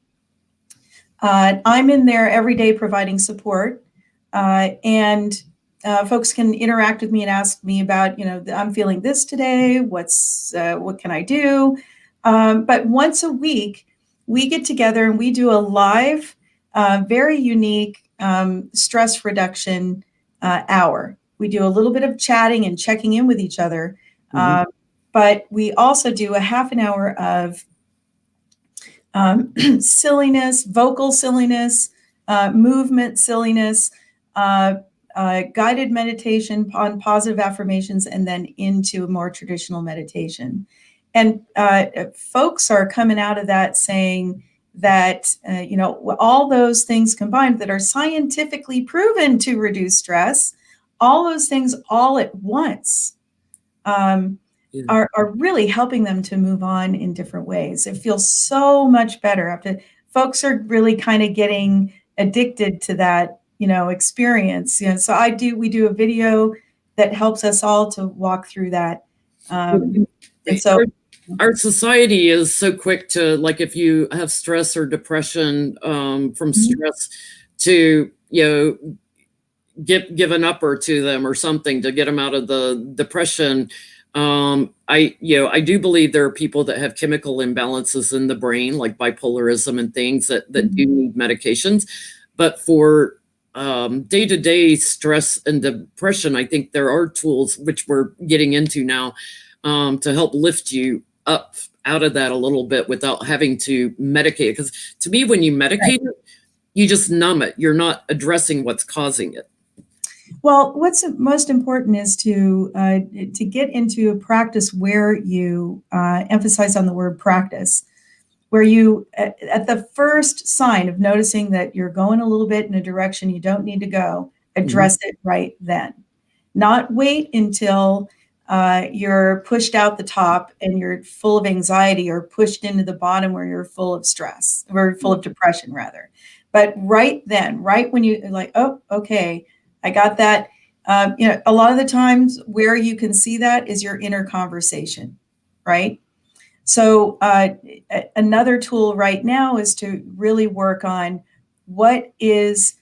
I'm in there every day providing support, and folks can interact with me and ask me about, you know, I'm feeling this today. What can I do? But once a week, we get together and we do a live, very unique stress reduction hour. We do a little bit of chatting and checking in with each other, but we also do a half an hour of silliness, vocal silliness, movement silliness, guided meditation on positive affirmations, and then into a more traditional meditation. And folks are coming out of that saying that, you know, all those things combined that are scientifically proven to reduce stress, all those things all at once are really helping them to move on in different ways. It feels so much better. Folks are really kind of getting addicted to that, you know, experience. You know, so we do a video that helps us all to walk through that. And so our society is so quick to, like, if you have stress or depression from stress, to, you know, give an upper to them or something to get them out of the depression. I do believe there are people that have chemical imbalances in the brain, like bipolarism and things that do need medications. But for day-to-day stress and depression, I think there are tools, which we're getting into now, to help lift you up out of that a little bit without having to medicate. Because to me, when you medicate it, you just numb it. You're not addressing what's causing it. Well, what's most important is to get into a practice where you emphasize on the word practice, where you, at the first sign of noticing that you're going a little bit in a direction you don't need to go, address it right then. Not wait until you're pushed out the top and you're full of anxiety, or pushed into the bottom where you're full of stress, or full of depression rather. But right then, right when you're like, oh, okay, I got that. You know, a lot of the times where you can see that is your inner conversation, right? So another tool right now is to really work on what is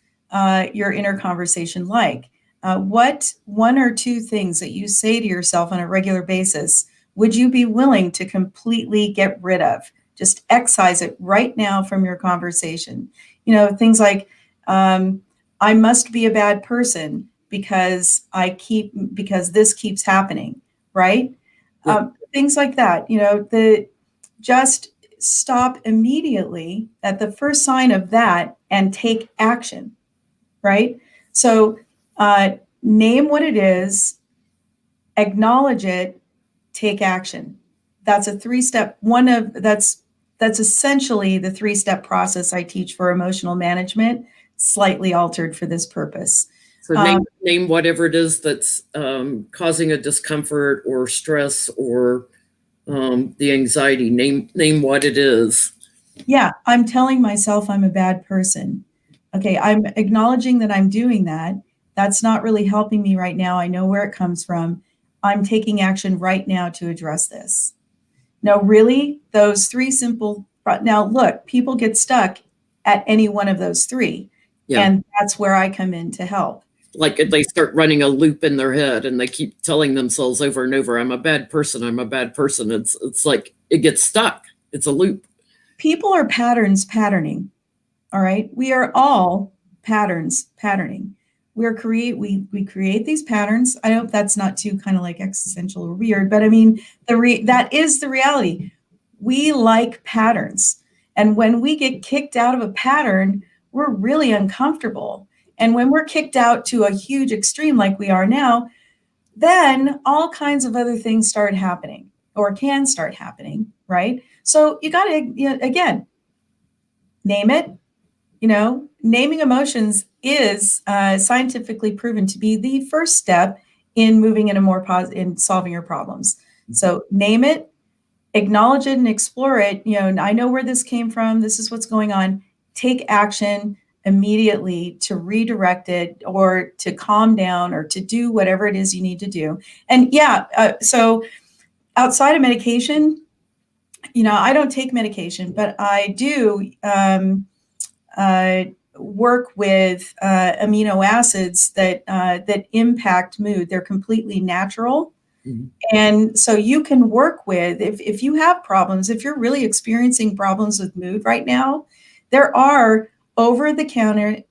your inner conversation like. What one or two things that you say to yourself on a regular basis would you be willing to completely get rid of? Just excise it right now from your conversation. You know, things like, I must be a bad person because this keeps happening, right? Things like that, you know, just stop immediately at the first sign of that and take action, right? So name what it is, acknowledge it, take action. That's a 3-step, that's essentially the 3-step process I teach for emotional management, slightly altered for this purpose. So name whatever it is that's causing a discomfort or stress or the anxiety. Name what it is. Yeah, I'm telling myself I'm a bad person. Okay, I'm acknowledging that I'm doing that. That's not really helping me right now. I know where it comes from. I'm taking action right now to address this. Now, really, those three simple, now look, people get stuck at any one of those three. Yeah. And that's where I come in to help. Like if they start running a loop in their head and they keep telling themselves over and over, I'm a bad person, I'm a bad person. It's like it gets stuck. It's a loop. People are patterning. All right. We are all patterning. We create these patterns. I hope that's not too kind of like existential or weird, but I mean, that is the reality. We like patterns. And when we get kicked out of a pattern, we're really uncomfortable. And when we're kicked out to a huge extreme like we are now, then all kinds of other things start happening or can start happening, right? So you got to, again, name it. Naming emotions is scientifically proven to be the first step in moving in a more in solving your problems. So name it, acknowledge it, and explore it. I know where this came from. This is what's going on. Take action immediately to redirect it or to calm down or to do whatever it is you need to do. And so outside of medication, I don't take medication, but I do work with amino acids that impact mood. They're completely natural. Mm-hmm. And so you can work with, if you have problems, if you're really experiencing problems with mood right now, there are over-the-counter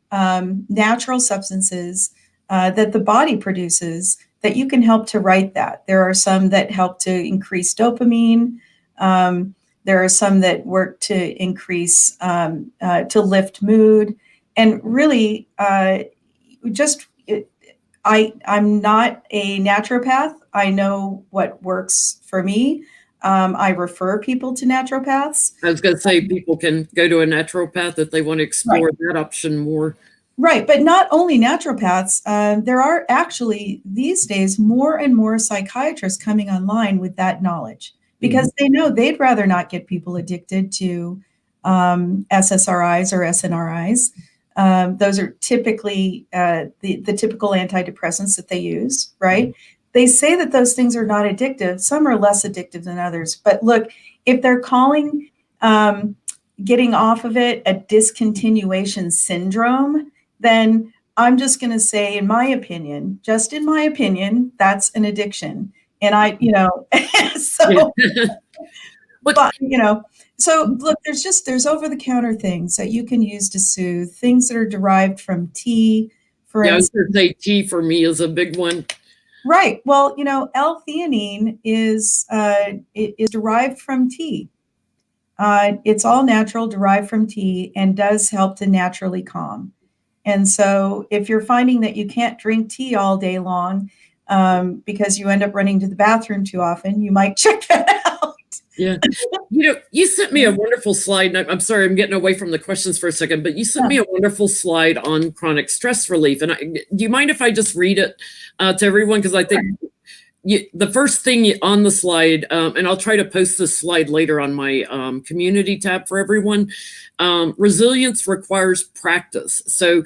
natural substances that the body produces that you can help to right that. There are some that help to increase dopamine. There are some that work to increase, to lift mood. And really, I'm not a naturopath. I know what works for me. I refer people to naturopaths. I was going to say people can go to a naturopath if they want to explore that option more. Right. But not only naturopaths, there are actually these days more and more psychiatrists coming online with that knowledge because they know they'd rather not get people addicted to SSRIs or SNRIs. Those are typically the typical antidepressants that they use, right? They say that those things are not addictive. Some are less addictive than others. But look, if they're calling getting off of it a discontinuation syndrome, then I'm just going to say, in my opinion, that's an addiction. And so, so look, there's over-the-counter things that you can use to soothe, things that are derived from tea. For instance, I was going to say tea for me is a big one. Right. Well, L-theanine is derived from tea. It's all natural, derived from tea, and does help to naturally calm. And so if you're finding that you can't drink tea all day long because you end up running to the bathroom too often, you might check that out. Yeah. You sent me a wonderful slide. And I'm sorry, I'm getting away from the questions for a second, but you sent me a wonderful slide on chronic stress relief. And do you mind if I just read it to everyone? Because I think the first thing on the slide, and I'll try to post this slide later on my community tab for everyone. Resilience requires practice. So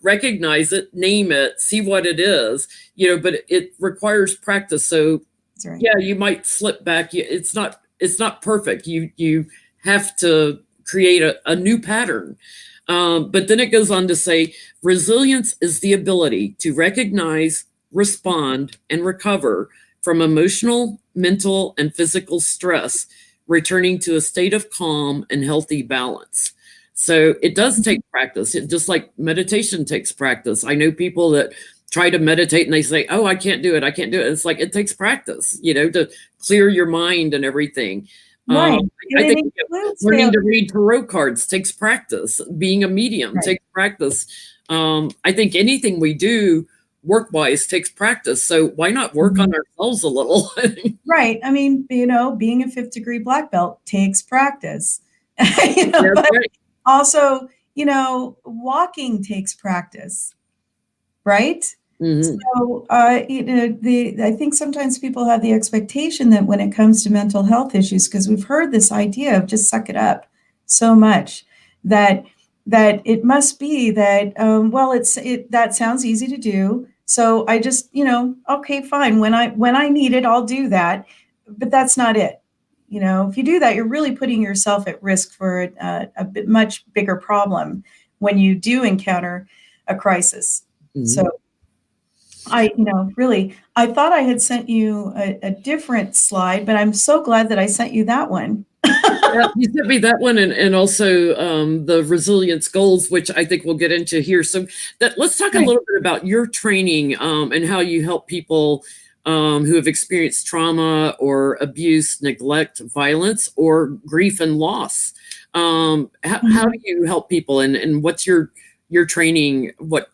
recognize it, name it, see what it is, but it requires practice. So right. Yeah, you might slip back. It's not perfect. You have to create a new pattern. But then it goes on to say, resilience is the ability to recognize, respond, and recover from emotional, mental, and physical stress, returning to a state of calm and healthy balance. So it does take practice. Just like meditation takes practice. I know people that try to meditate and they say, oh, I can't do it. It's like, it takes practice, to clear your mind and everything. Right. I think learning to read tarot cards takes practice. Being a medium takes practice. I think anything we do work-wise takes practice. So why not work on ourselves a little? Right. I mean, being a 5th degree black belt takes practice. But also, walking takes practice. Right. Mm-hmm. So, I think sometimes people have the expectation that when it comes to mental health issues, because we've heard this idea of just suck it up so much that it must be that, that sounds easy to do. So I just, okay, fine. When I need it, I'll do that. But that's not it. If you do that, you're really putting yourself at risk for much bigger problem when you do encounter a crisis. Mhm. So I thought I had sent you a different slide, but I'm so glad that I sent you that one. Yeah, you sent me that one, and also the resilience goals, which I think we'll get into here. So let's talk a Right. little bit about your training and how you help people who have experienced trauma or abuse, neglect, violence, or grief and loss. How do you help people, and what's your training? What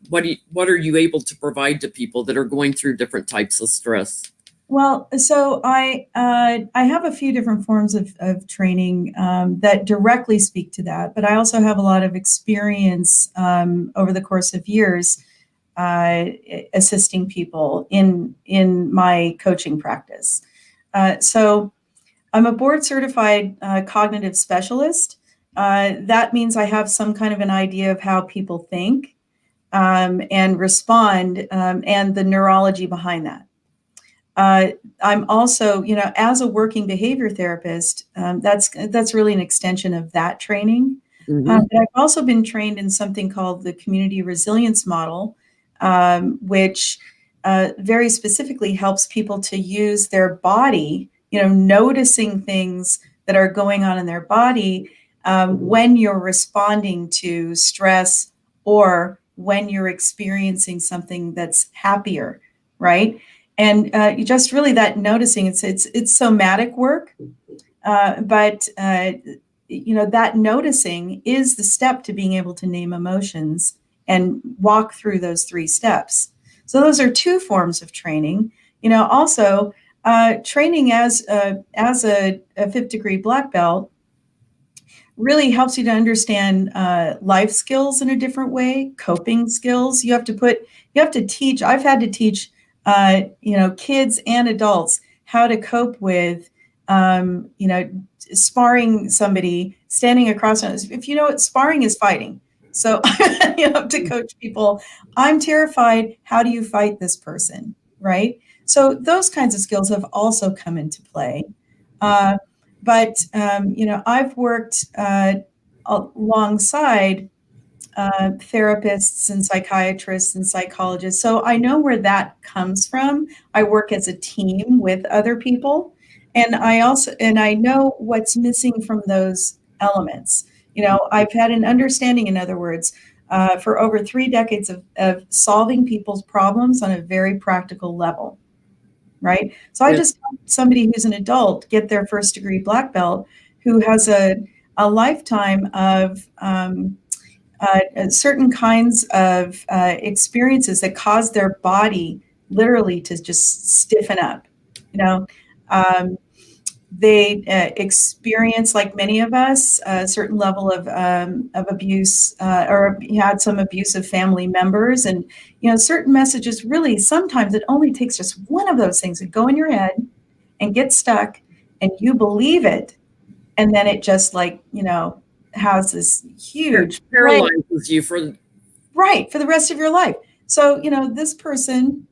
are you able to provide to people that are going through different types of stress? Well, so I have a few different forms of training that directly speak to that, but I also have a lot of experience over the course of years uh, assisting people in my coaching practice. So I'm a board certified cognitive specialist. That means I have some kind of an idea of how people think and respond and the neurology behind that. I'm also, as a working behavior therapist, that's really an extension of that training. Mm-hmm. But I've also been trained in something called the community resilience model, which very specifically helps people to use their body, noticing things that are going on in their body when you're responding to stress or when you're experiencing something that's happier, right? And you just really that noticing it's somatic work, but that noticing is the step to being able to name emotions and walk through those 3 steps. So those are 2 forms of training. Also training as a 5th degree black belt really helps you to understand life skills in a different way, coping skills. You have to teach. I've had to teach, kids and adults how to cope with, sparring somebody standing across. If you know what sparring is, fighting. So you have to coach people. I'm terrified. How do you fight this person? Right. So those kinds of skills have also come into play. But I've worked alongside therapists and psychiatrists and psychologists, so I know where that comes from. I work as a team with other people, and I know what's missing from those elements. I've had an understanding, in other words, for over 3 decades of solving people's problems on a very practical level. Right. So I Yeah. just helped somebody who's an adult get their 1st degree black belt who has a lifetime of certain kinds of experiences that cause their body literally to just stiffen up. You know, um, they experience, like many of us, a certain level of abuse or had some abusive family members. And, certain messages really, sometimes it only takes just one of those things to go in your head and get stuck and you believe it. And then it just has this huge play, Paralyzes you for. right, for the rest of your life. So, this person,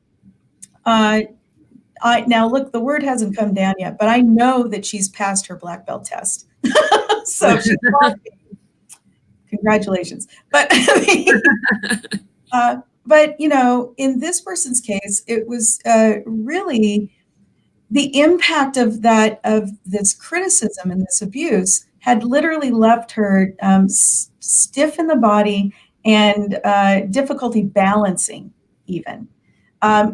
now look, the word hasn't come down yet, but I know that she's passed her black belt test. So she's congratulations. But in this person's case, it was really the impact of this criticism and this abuse had literally left her stiff in the body and difficulty balancing even.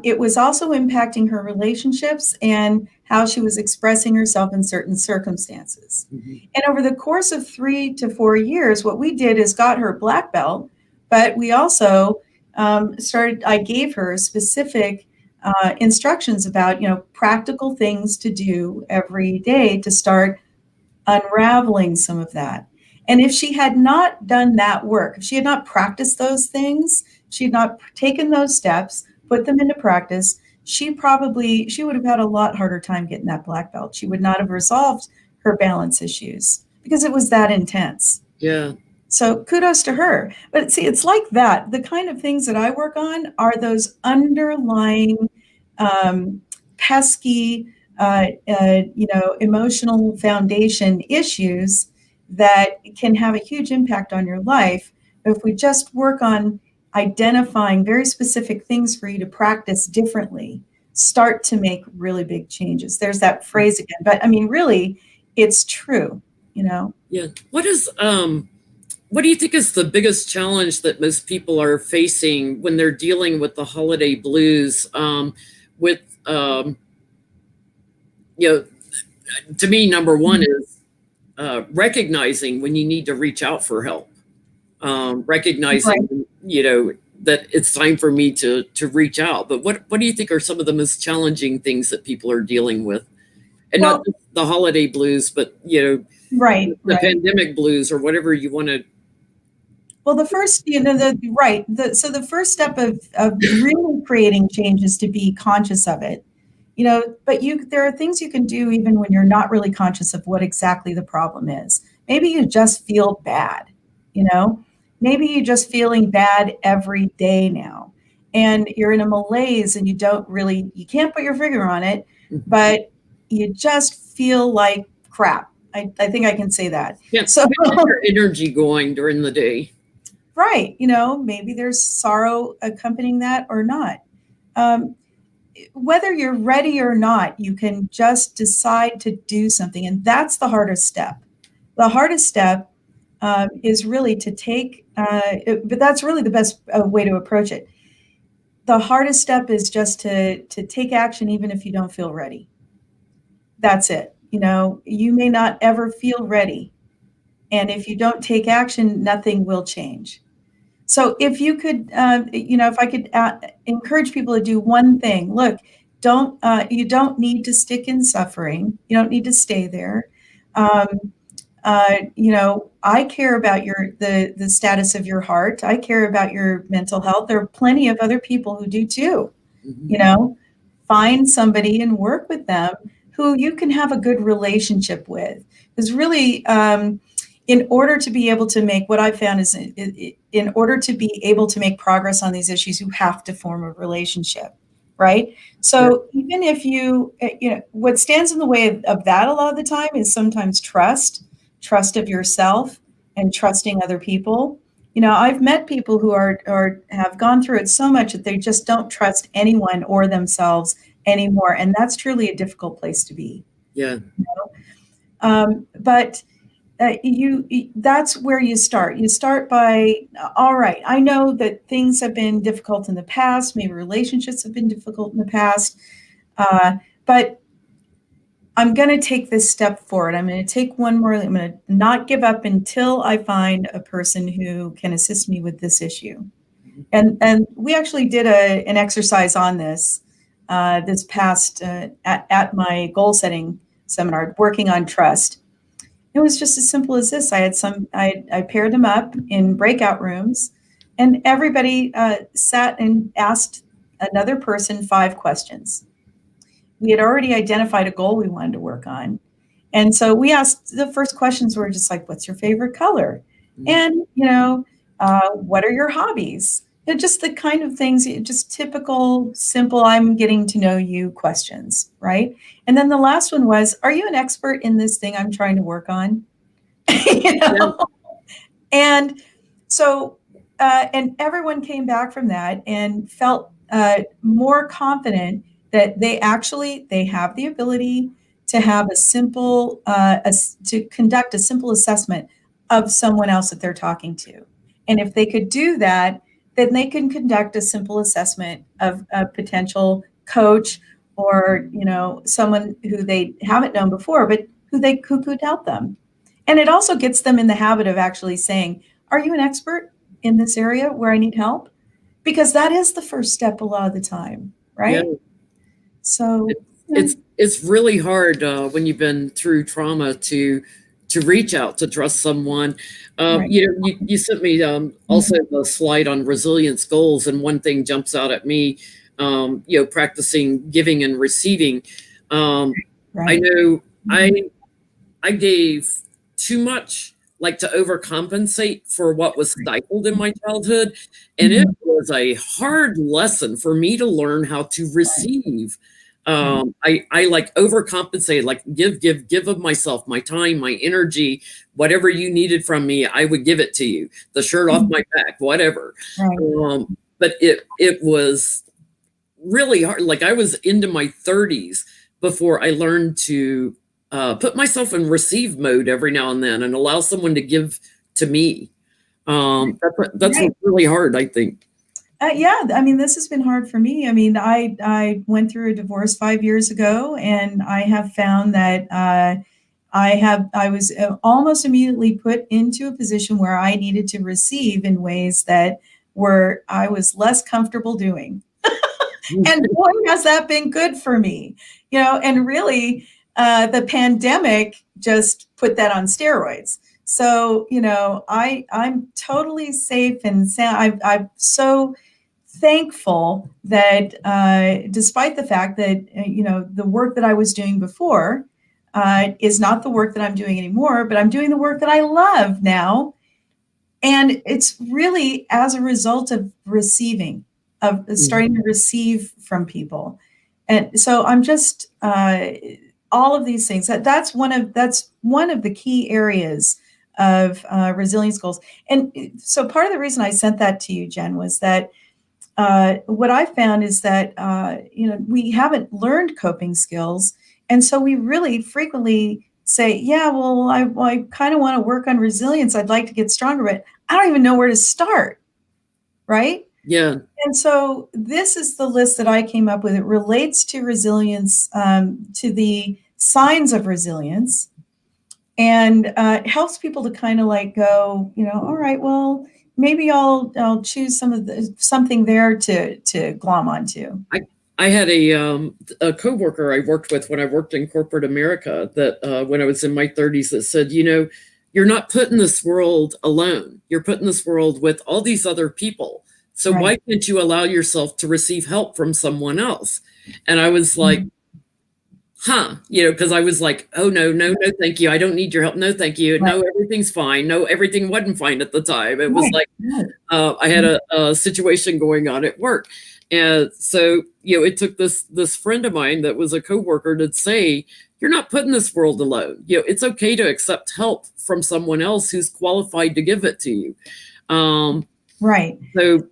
It was also impacting her relationships and how she was expressing herself in certain circumstances. Mhm. And over the course of 3 to 4 years, what we did is got her black belt, but we also I gave her specific instructions about, practical things to do every day to start unraveling some of that. And if she had not done that work, if she had not practiced those things, she had not taken those steps, put them into practice, she would have had a lot harder time getting that black belt. She would not have resolved her balance issues because it was that intense. Yeah. So kudos to her. But see, it's like that. The kind of things that I work on are those underlying pesky, emotional foundation issues that can have a huge impact on your life. If we just work on identifying very specific things for you to practice differently, start to make really big changes. There's that phrase again, but I mean, really, it's true, Yeah. What do you think is the biggest challenge that most people are facing when they're dealing with the holiday blues? With you know, to me, number one is recognizing when you need to reach out for help. Recognizing, Right. that it's time for me to reach out. But what do you think are some of the most challenging things that people are dealing with, and not Well, just the holiday blues, but right, the right. pandemic blues or whatever you want to. Well, the first, so the first step of really creating change is to be conscious of it, but there are things you can do even when you're not really conscious of what exactly the problem is. Maybe you just feel bad, you know, maybe you're just feeling bad every day now, and you're in a malaise and you can't put your finger on it, but you just feel like crap. I think I can say that. Can't So get your energy going during the day. right, maybe there's sorrow accompanying that or not. Um, Whether you're ready or not, you can just decide to do something, and that's the hardest step. The hardest step is really to take, but that's really the best way to approach it. The hardest step is just to take action, even if you don't feel ready. That's it. You may not ever feel ready, and if you don't take action, nothing will change. So if you could, if I could encourage people to do one thing, look, you don't need to stick in suffering. You don't need to stay there. Um, I care about the status of your heart. I care about your mental health. There are plenty of other people who do too. Find somebody and work with them who you can have a good relationship with. Because really, in order to be able to make what I've found is in order to be able to make progress on these issues, you have to form a relationship, right? So even if what stands in the way of that a lot of the time is sometimes trust of yourself and trusting other people. I've met people who have gone through it so much that they just don't trust anyone or themselves anymore, and that's truly a difficult place to be. Yeah. But that's where you start. You start by, all right, I know that things have been difficult in the past. Maybe relationships have been difficult in the past. But I'm going to take this step forward. I'm going to take one more. I'm going to not give up until I find a person who can assist me with this issue. And we actually did an exercise on this this past at my goal setting seminar, working on trust. It was just as simple as this. I paired them up in breakout rooms, and everybody sat and asked another person 5 questions. We had already identified a goal we wanted to work on. And so we asked, the first questions were just like, what's your favorite color? And, what are your hobbies? Just the kind of things, just typical, simple, I'm getting to know you questions, right? And then the last one was, are you an expert in this thing I'm trying to work on? Yeah. And so, and everyone came back from that and felt more confident that they have the ability to have to conduct a simple assessment of someone else that they're talking to. And if they could do that, then they can conduct a simple assessment of a potential coach or, someone who they haven't known before, but who could help them. And it also gets them in the habit of actually saying, are you an expert in this area where I need help? Because that is the first step a lot of the time, right? Yeah. So It's really hard when you've been through trauma to reach out to trust someone. right. You sent me also a slide on resilience goals, and one thing jumps out at me. Practicing giving and receiving. I Right. know I gave too much like to overcompensate for what was stifled in my childhood. And it Mhm. was a hard lesson for me to learn how to receive. Right. I like overcompensate, like give of myself, my time, my energy, whatever you needed from me, I would give it to you. The shirt off Mhm. my back, whatever. Right. But it was really hard. Like I was into my 30s before I learned to put myself in receive mode every now and then and allow someone to give to me. That's Right. really hard, I think. Yeah, I mean, this has been hard for me. I mean, I went through a divorce 5 years ago, and I have found that I was almost immediately put into a position where I needed to receive in ways that were I was less comfortable doing. And boy, has that been good for me, and really, the pandemic just put that on steroids. So, I'm totally safe and sound. I'm so thankful that despite the fact that, the work that I was doing before is not the work that I'm doing anymore, but I'm doing the work that I love now. And it's really as a result of receiving, of starting to receive from people. And so I'm just all of these things. That's one of the key areas of resilience goals. And so part of the reason I sent that to you, Jen, was that what I found is that we haven't learned coping skills, and so we really frequently say, "Yeah, well, I kind of want to work on resilience. I'd like to get stronger, but I don't even know where to start." Right? Yeah. And so this is the list that I came up with. It relates to resilience, to the signs of resilience, and it helps people to kind of like go, all right, well, maybe I'll choose something there to glom onto. I I had a coworker I worked with when I worked in corporate America that when I was in my 30s that said, you're not put in this world alone. You're put in this world with all these other people. So Right. why can't you allow yourself to receive help from someone else? And I was like, Mhm. because I was like, oh, no, no, no, thank you. I don't need your help. No, thank you. Right. No, everything's fine. No, everything wasn't fine at the time. It was Right. like, Right. I had a situation going on at work. And so, it took this friend of mine that was a coworker to say, you're not put in this world alone. It's okay to accept help from someone else who's qualified to give it to you. Um, Right. so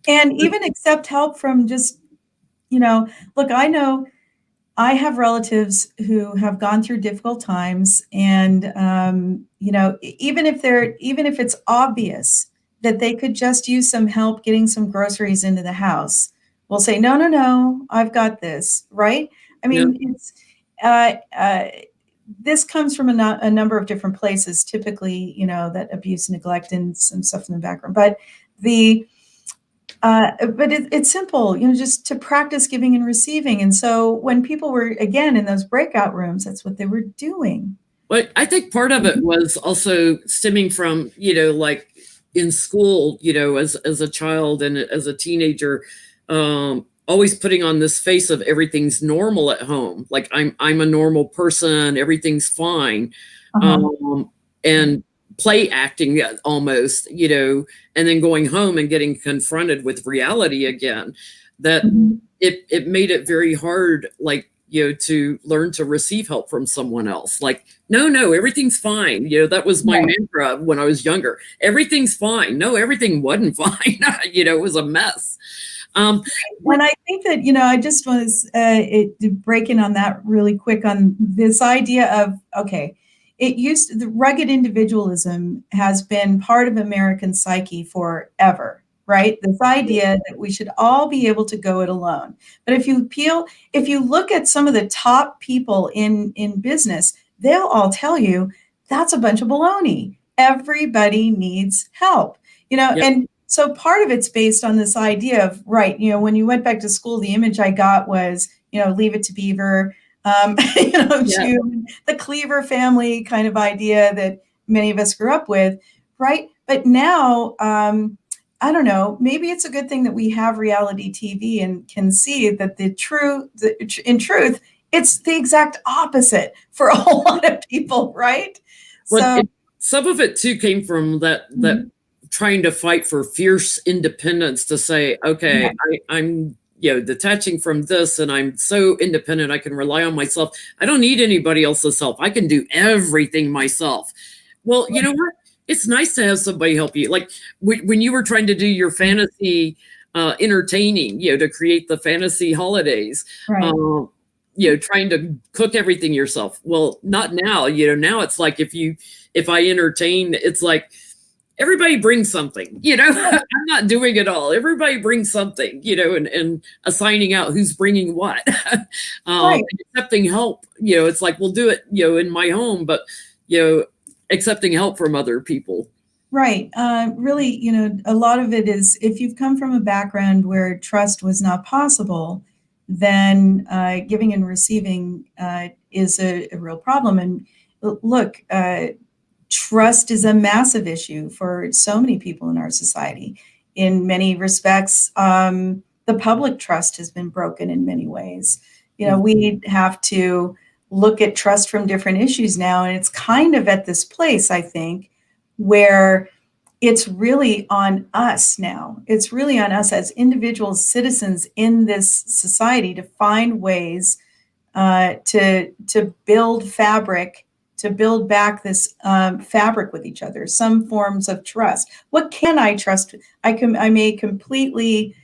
And even accept help from just, look, I know I have relatives who have gone through difficult times, and even if it's obvious that they could just use some help getting some groceries into the house, we'll say, no, no, no, I've got this, right? I yeah, mean, it's uh, uh, this comes from a number of different places. Typically, that abuse, neglect, and some stuff in the background, but it's simple, just to practice giving and receiving. And so when people were, again, in those breakout rooms, that's what they were doing. but I think part of it was also stemming from, like in school, as a child and as a teenager, always putting on this face of everything's normal at home. Like I'm a normal person, everything's fine. Uh-huh. Um, and play acting almost, and then going home and getting confronted with reality again. That Mhm. it made it very hard, like, to learn to receive help from someone else. Like, no, no, everything's fine. That was my Right. mantra when I was younger. Everything's fine. No, everything wasn't fine. It was a mess. Um, And I think that, I just was breaking on that really quick on this idea of, okay, the rugged individualism has been part of American psyche forever, right? This idea that we should all be able to go it alone. But if you look at some of the top people in business, they'll all tell you that's a bunch of baloney. Everybody needs help, yeah, and so part of it's based on this idea of, right, when you went back to school, the image I got was, leave it to Beaver, yeah, the Cleaver family kind of idea that many of us grew up with, right? But now, I don't know, maybe it's a good thing that we have reality TV and can see that in truth, it's the exact opposite for a whole lot of people, right? well, So, some of it too came from that trying to fight for fierce independence to say, okay, I'm detaching from this, and I'm so independent I can rely on myself. I don't need anybody else's help. I can do everything myself. Well, you know what? It's nice to have somebody help you. Like when you were trying to do your fantasy entertaining, to create the fantasy holidays. Right. Trying to cook everything yourself. Well, not now. Now it's like if I entertain, it's like everybody brings something. I'm not doing it all. Everybody brings something. And assigning out who's bringing what. Right. Accepting help. It's like we'll do it. In my home, but accepting help from other people. Right. Really, a lot of it is if you've come from a background where trust was not possible, then giving and receiving is a real problem. And look, trust is a massive issue for so many people in our society. In many respects, the public trust has been broken in many ways. We have to look at trust from different issues now, and it's kind of at this place, I think, where it's really on us now. It's really on us as individual citizens in this society to find ways to build fabric, to build back this fabric with each other, some forms of trust. What can I trust? I may completely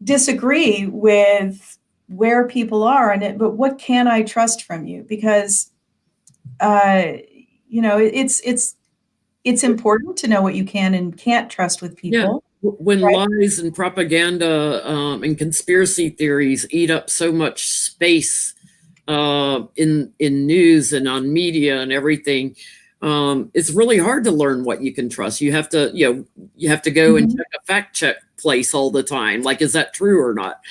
disagree with where people are in it, but what can I trust from you? Because it's important to know what you can and can't trust with people. Yeah. When lies and propaganda and conspiracy theories eat up so much space in news and on media and everything, it's really hard to learn what you can trust. You have to, go and check a fact check place all the time. Like, is that true or not?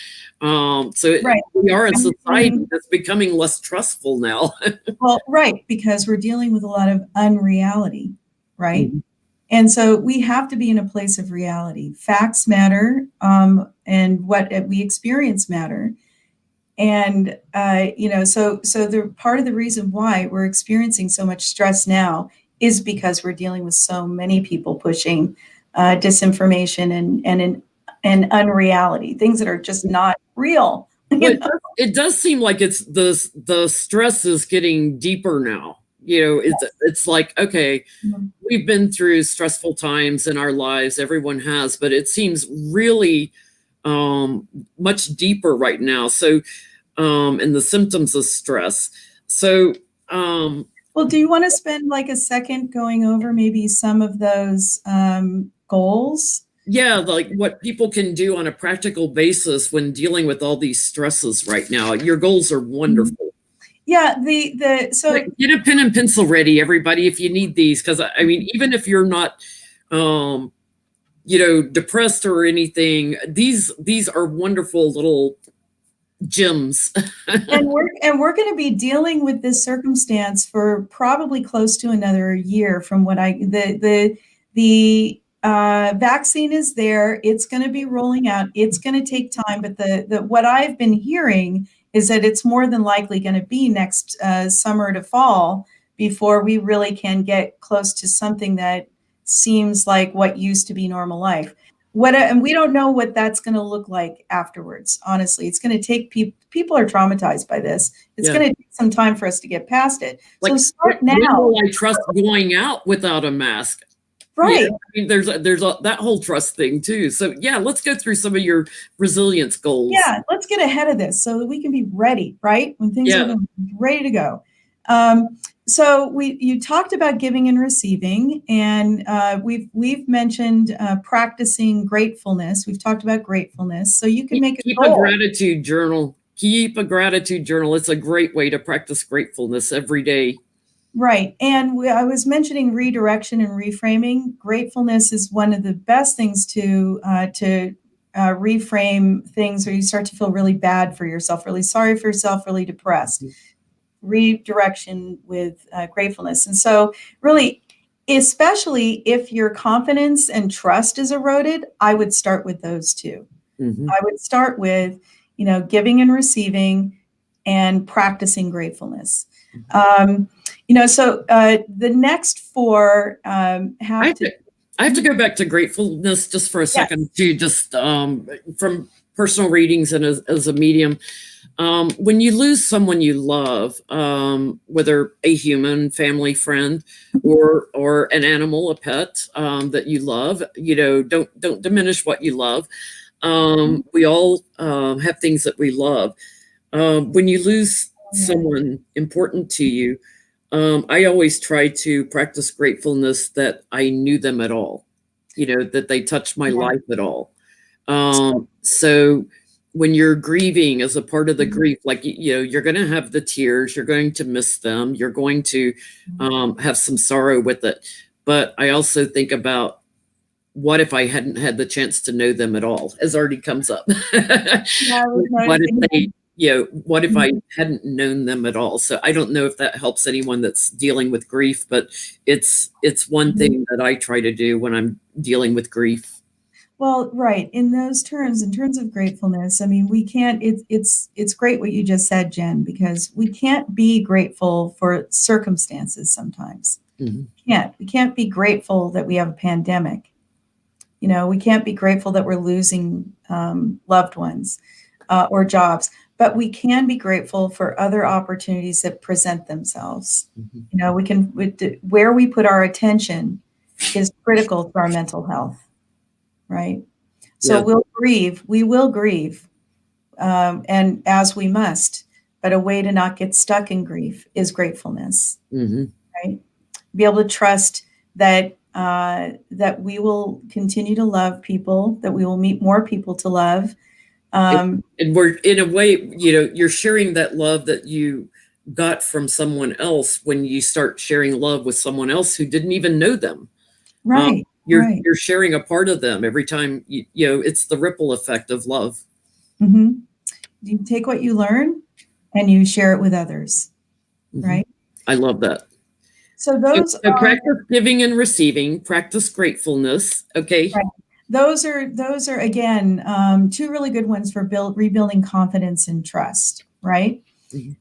We are a society that's becoming less trustful now. Well, right, because we're dealing with a lot of unreality, right? And so we have to be in a place of reality. Facts matter, and what we experience matter. And so the part of the reason why we're experiencing so much stress now is because we're dealing with so many people pushing disinformation and unreality, things that are just not real. It does seem like it's the stress is getting deeper now. It's like, okay, we've been through stressful times in our lives. Everyone has, but it seems really much deeper right now. So, and the symptoms of stress. So, well, do you want to spend like a second going over maybe some of those goals? Yeah, like what people can do on a practical basis when dealing with all these stresses right now. Your goals are wonderful. Yeah, so get a pen and pencil ready, everybody, if you need these, because I mean, even if you're not, depressed or anything, these are wonderful little gems. and we're going to be dealing with this circumstance for probably close to another year. From what the vaccine is there, it's going to be rolling out. It's going to take time, but the what I've been hearing is that it's more than likely going to be next summer to fall before we really can get close to something that seems like what used to be normal life. And we don't know what that's going to look like afterwards. Honestly, it's going to take people are traumatized by this. It's going to take some time for us to get past it. Like, so start now. When will I trust going out without a mask? Right. Yeah, I mean, there's that whole trust thing too. So yeah, let's go through some of your resilience goals. Yeah, let's get ahead of this so that we can be ready, right? When things are ready to go. So you talked about giving and receiving, and we've mentioned practicing gratefulness. We've talked about gratefulness. So you can keep a gratitude journal. Keep a gratitude journal. It's a great way to practice gratefulness every day. Right. And I was mentioning redirection and reframing. Gratefulness is one of the best things to reframe things where you start to feel really bad for yourself, really sorry for yourself, really depressed. Redirection with gratefulness. And so really, especially if your confidence and trust is eroded, I would start with those two. I would start with, giving and receiving and practicing gratefulness. So the next four have to. I have to go back to gratefulness just for a second, to just from personal readings and as a medium. When you lose someone you love, whether a human, family, friend, or an animal, a pet that you love, don't diminish what you love. We all have things that we love. When you lose someone important to you, I always try to practice gratefulness that I knew them at all, that they touched my life at all. So when you're grieving as a part of the grief, like, you're going to have the tears, you're going to miss them, you're going to have some sorrow with it. But I also think about, what if I hadn't had the chance to know them at all, as already comes up. What if they, what if I hadn't known them at all? So I don't know if that helps anyone that's dealing with grief, but it's one thing that I try to do when I'm dealing with grief. Well, right. In those terms, in terms of gratefulness, I mean, we can't, it's great what you just said, Jen, because we can't be grateful for circumstances sometimes. We can't be grateful that we have a pandemic. We can't be grateful that we're losing loved ones or jobs, but we can be grateful for other opportunities that present themselves. We can, where we put our attention is critical to our mental health. Right. So we will grieve, and as we must, but a way to not get stuck in grief is gratefulness, right? Be able to trust that, that we will continue to love people, that we will meet more people to love. And we're, in a way, you're sharing that love that you got from someone else when you start sharing love with someone else who didn't even know them. Right. You're sharing a part of them every time, it's the ripple effect of love. You take what you learn and you share it with others, right? I love that. So those are practice giving and receiving, practice gratefulness. Okay. Right. Those are again, two really good ones for rebuilding confidence and trust, right?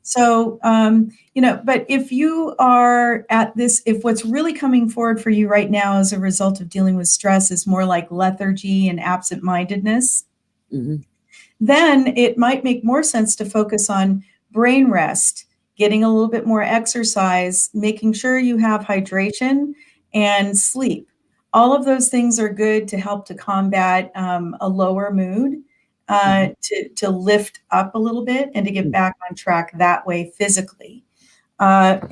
So, but if you are at this, if what's really coming forward for you right now as a result of dealing with stress is more like lethargy and absent-mindedness, then it might make more sense to focus on brain rest, getting a little bit more exercise, making sure you have hydration and sleep. All of those things are good to help to combat a lower mood. To lift up a little bit and to get back on track that way physically. Like,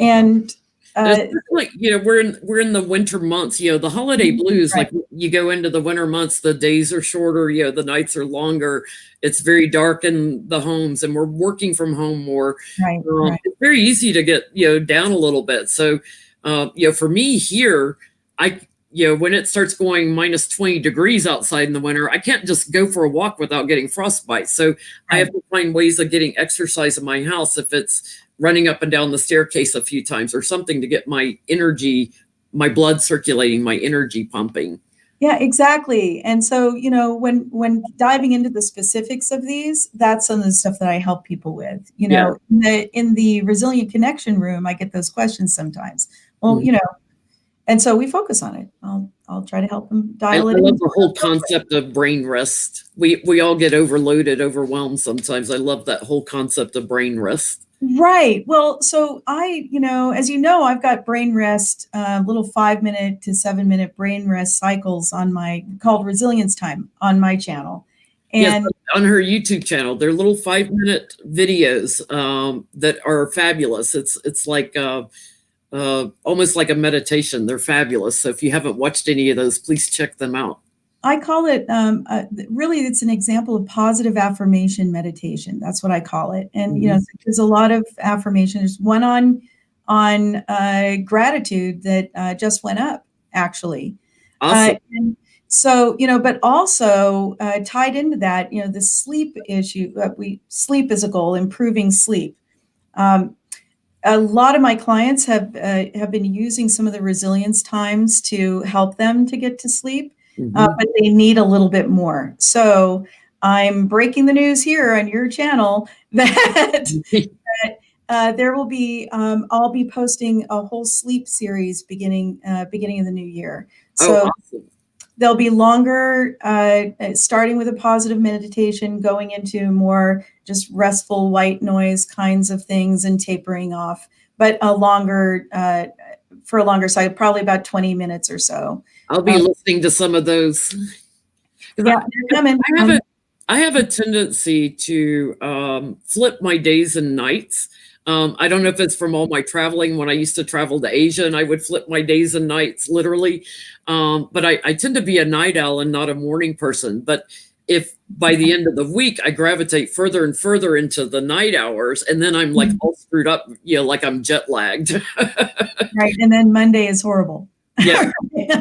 we're in the winter months, the holiday blues, like you go into the winter months, the days are shorter, the nights are longer. It's very dark in the homes and we're working from home more. It's very easy to get, down a little bit. So, for me here, when it starts going minus 20 degrees outside in the winter, I can't just go for a walk without getting frostbite. So I have to find ways of getting exercise in my house, if it's running up and down the staircase a few times or something, to get my energy, my blood circulating, my energy pumping. Yeah, exactly. And so, when diving into the specifics of these, that's some of the stuff that I help people with. In the Resilient Connection room, I get those questions sometimes. Well, and so we focus on it. I'll try to help them dial it in. I love the whole concept of brain rest. We all get overloaded, overwhelmed sometimes. I love that whole concept of brain rest. Right. Well, so I, as I've got brain rest, little 5-minute to 7-minute brain rest cycles called Resilience Time on my channel. And on her YouTube channel, they're little 5-minute videos that are fabulous. It's like almost like a meditation. They're fabulous. So if you haven't watched any of those, please check them out. I call it, really, it's an example of positive affirmation meditation. That's what I call it. And, there's a lot of affirmation. There's one on gratitude that just went up, actually. Awesome. And so, but also tied into that, the sleep issue, sleep is a goal, improving sleep. A lot of my clients have been using some of the resilience times to help them to get to sleep, but they need a little bit more. So I'm breaking the news here on your channel that There will be, I'll be posting a whole sleep series beginning of the new year. So awesome. they'll be longer, starting with a positive meditation, going into more just restful white noise kinds of things and tapering off, but a longer, for a longer side, probably about 20 minutes or so. I'll be listening to some of those. Yeah, they're coming. I have a tendency to flip my days and nights. I don't know if it's from all my traveling when I used to travel to Asia and I would flip my days and nights literally. But I tend to be a night owl and not a morning person. But if by the end of the week I gravitate further and further into the night hours, and then I'm like all screwed up, like I'm jet lagged. Right. And then Monday is horrible. Yeah.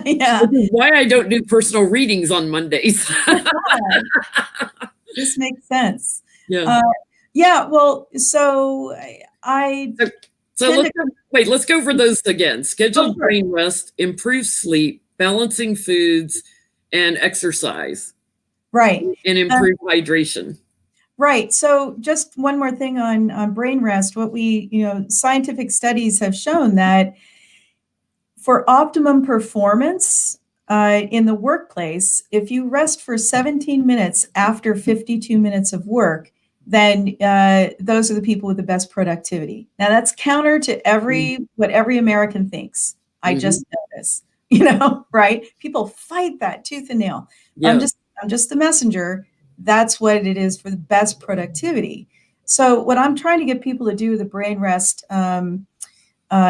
Yeah. Which is why I don't do personal readings on Mondays. This makes sense. Yeah. Yeah. Well, so let's go over those again. Scheduled brain rest, improve sleep, balancing foods, and exercise. Right. And improve hydration. Right. So just one more thing on brain rest. What scientific studies have shown that for optimum performance in the workplace, if you rest for 17 minutes after 52 minutes of work, then those are the people with the best productivity. Now that's counter to what every American thinks. I just know this, right? People fight that tooth and nail. Yeah. I'm just the messenger. That's what it is for the best productivity. So what I'm trying to get people to do with the brain rest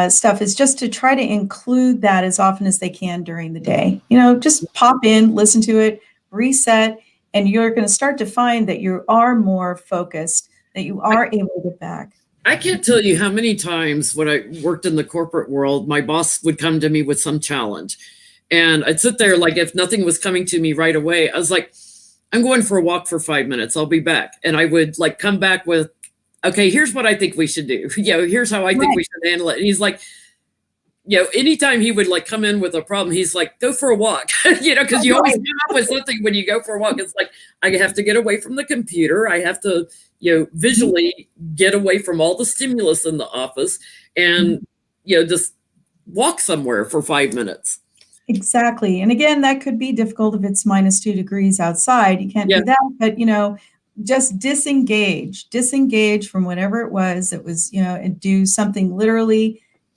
stuff is just to try to include that as often as they can during the day. Just pop in, listen to it, reset, and you're going to start to find that you are more focused, that you are able to get back. I can't tell you how many times when I worked in the corporate world, my boss would come to me with some challenge. And I'd sit there like if nothing was coming to me right away, I was like, I'm going for a walk for 5 minutes. I'll be back. And I would like come back with, okay, here's what I think we should do. Here's how I think we should handle it. And he's like, anytime he would like come in with a problem, he's like, go for a walk, because you always come up with something when you go for a walk. It's like, I have to get away from the computer. I have to, visually get away from all the stimulus in the office and, just walk somewhere for 5 minutes. Exactly. And again, that could be difficult if it's -2 degrees outside. You can't do that, but just disengage from whatever it was, and do something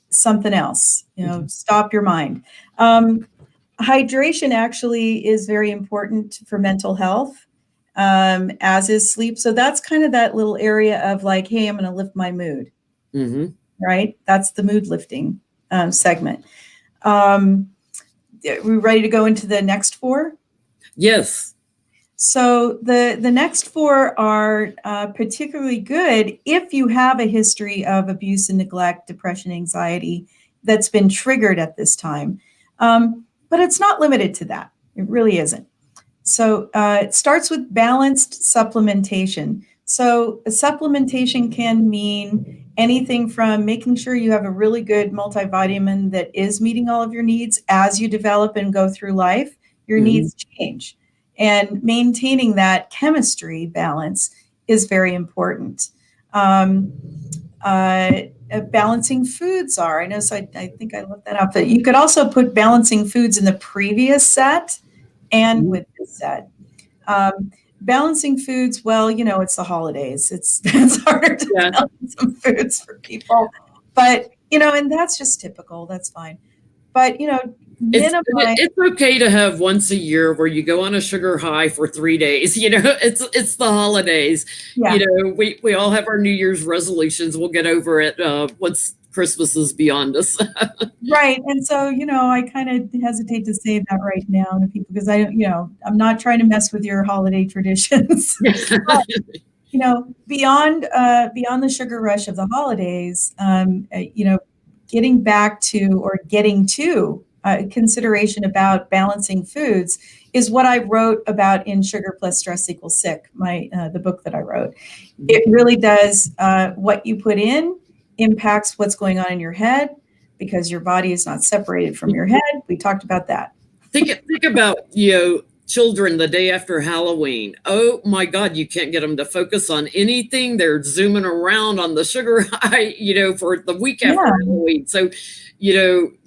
something else, stop your mind. Hydration actually is very important for mental health, as is sleep. So that's kind of that little area of like, hey, I'm going to lift my mood, right? That's the mood lifting segment. Are we ready to go into the next 4? Yes. So the next 4 are particularly good if you have a history of abuse and neglect, depression, anxiety that's been triggered at this time. But it's not limited to that. It really isn't. So it starts with balanced supplementation. So a supplementation can mean anything from making sure you have a really good multivitamin that is meeting all of your needs as you develop and go through life. Your needs change. And maintaining that chemistry balance is very important. Balancing foods are, I know, so I think I looked that up, but you could also put balancing foods in the previous set and with this set. Balancing foods, well, it's the holidays. It's harder to balance some foods for people, but, and that's just typical. That's fine. But, it's okay to have once a year where you go on a sugar high for 3 days. It's the holidays. Yeah. We all have our New Year's resolutions. We'll get over it once Christmas is beyond us. Right. And so, I kind of hesitate to say that right now to people because I'm not trying to mess with your holiday traditions. But, beyond the sugar rush of the holidays, getting back to or getting to consideration about balancing foods is what I wrote about in Sugar Plus Stress Equals Sick, the book that I wrote. It really does, what you put in impacts what's going on in your head because your body is not separated from your head. We talked about that. Think about, children the day after Halloween. Oh my God, you can't get them to focus on anything. They're zooming around on the sugar high, for the week after Yeah. Halloween. So,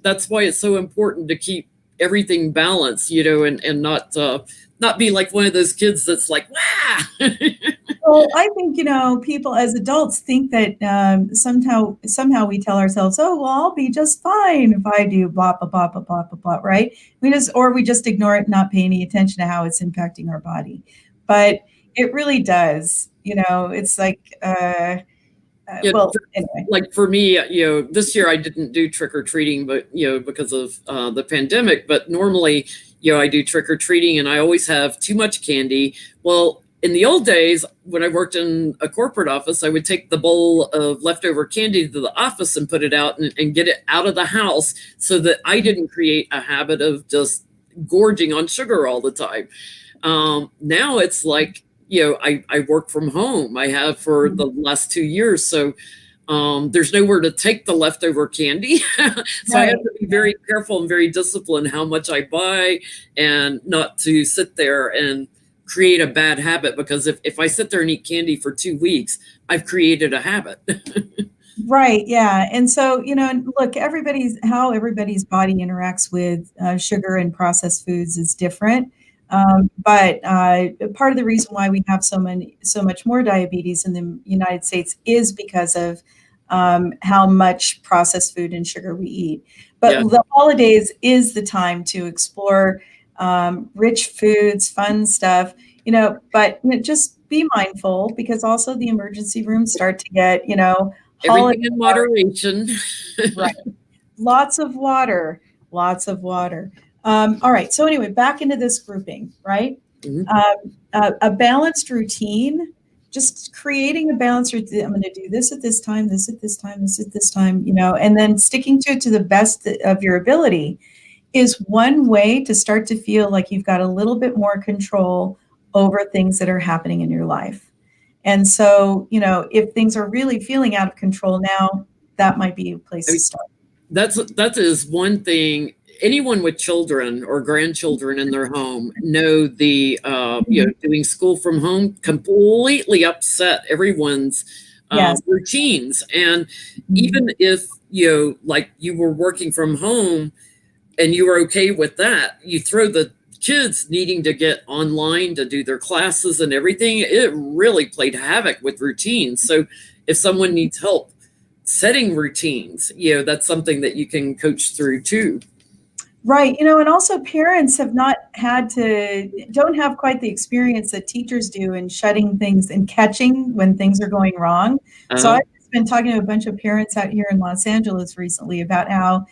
that's why it's so important to keep everything balanced, and not be like one of those kids that's like, wow. Well, I think, people as adults think that somehow we tell ourselves, oh, well, I'll be just fine if I do blah, blah, blah, blah, blah, blah, blah, right? We just ignore it, not pay any attention to how it's impacting our body. But it really does, it's like, well, anyway. Like for me, this year I didn't do trick or treating, but because of the pandemic. But normally, I do trick or treating, and I always have too much candy. Well, in the old days, when I worked in a corporate office, I would take the bowl of leftover candy to the office and put it out and get it out of the house, so that I didn't create a habit of just gorging on sugar all the time. Now it's like, I work from home. I have for the last 2 years. So there's nowhere to take the leftover candy. So I have to be very careful and very disciplined how much I buy, and not to sit there and create a bad habit, because if I sit there and eat candy for 2 weeks, I've created a habit. Right. Yeah. And so, look, how everybody's body interacts with sugar and processed foods is different. But part of the reason why we have so much more diabetes in the United States is because of how much processed food and sugar we eat. But Yeah. the holidays is the time to explore rich foods, fun stuff, but just be mindful, because also the emergency rooms start to get, Everything in moderation. Right. Lots of water. All right. So anyway, back into this grouping, right? Mhm. A balanced routine, just creating a balanced routine. I'm going to do this at this time, this at this time, this at this time, and then sticking to it to the best of your ability is one way to start to feel like you've got a little bit more control over things that are happening in your life. And so, if things are really feeling out of control now, that might be a place to start. That is one thing. Anyone with children or grandchildren in their home know the doing school from home completely upset everyone's Yes. routines. And even if like you were working from home and you were okay with that, you throw the kids needing to get online to do their classes and everything, it really played havoc with routines. So if someone needs help setting routines, that's something that you can coach through too. Right. And also parents don't have quite the experience that teachers do in shutting things and catching when things are going wrong. So I've just been talking to a bunch of parents out here in Los Angeles recently about how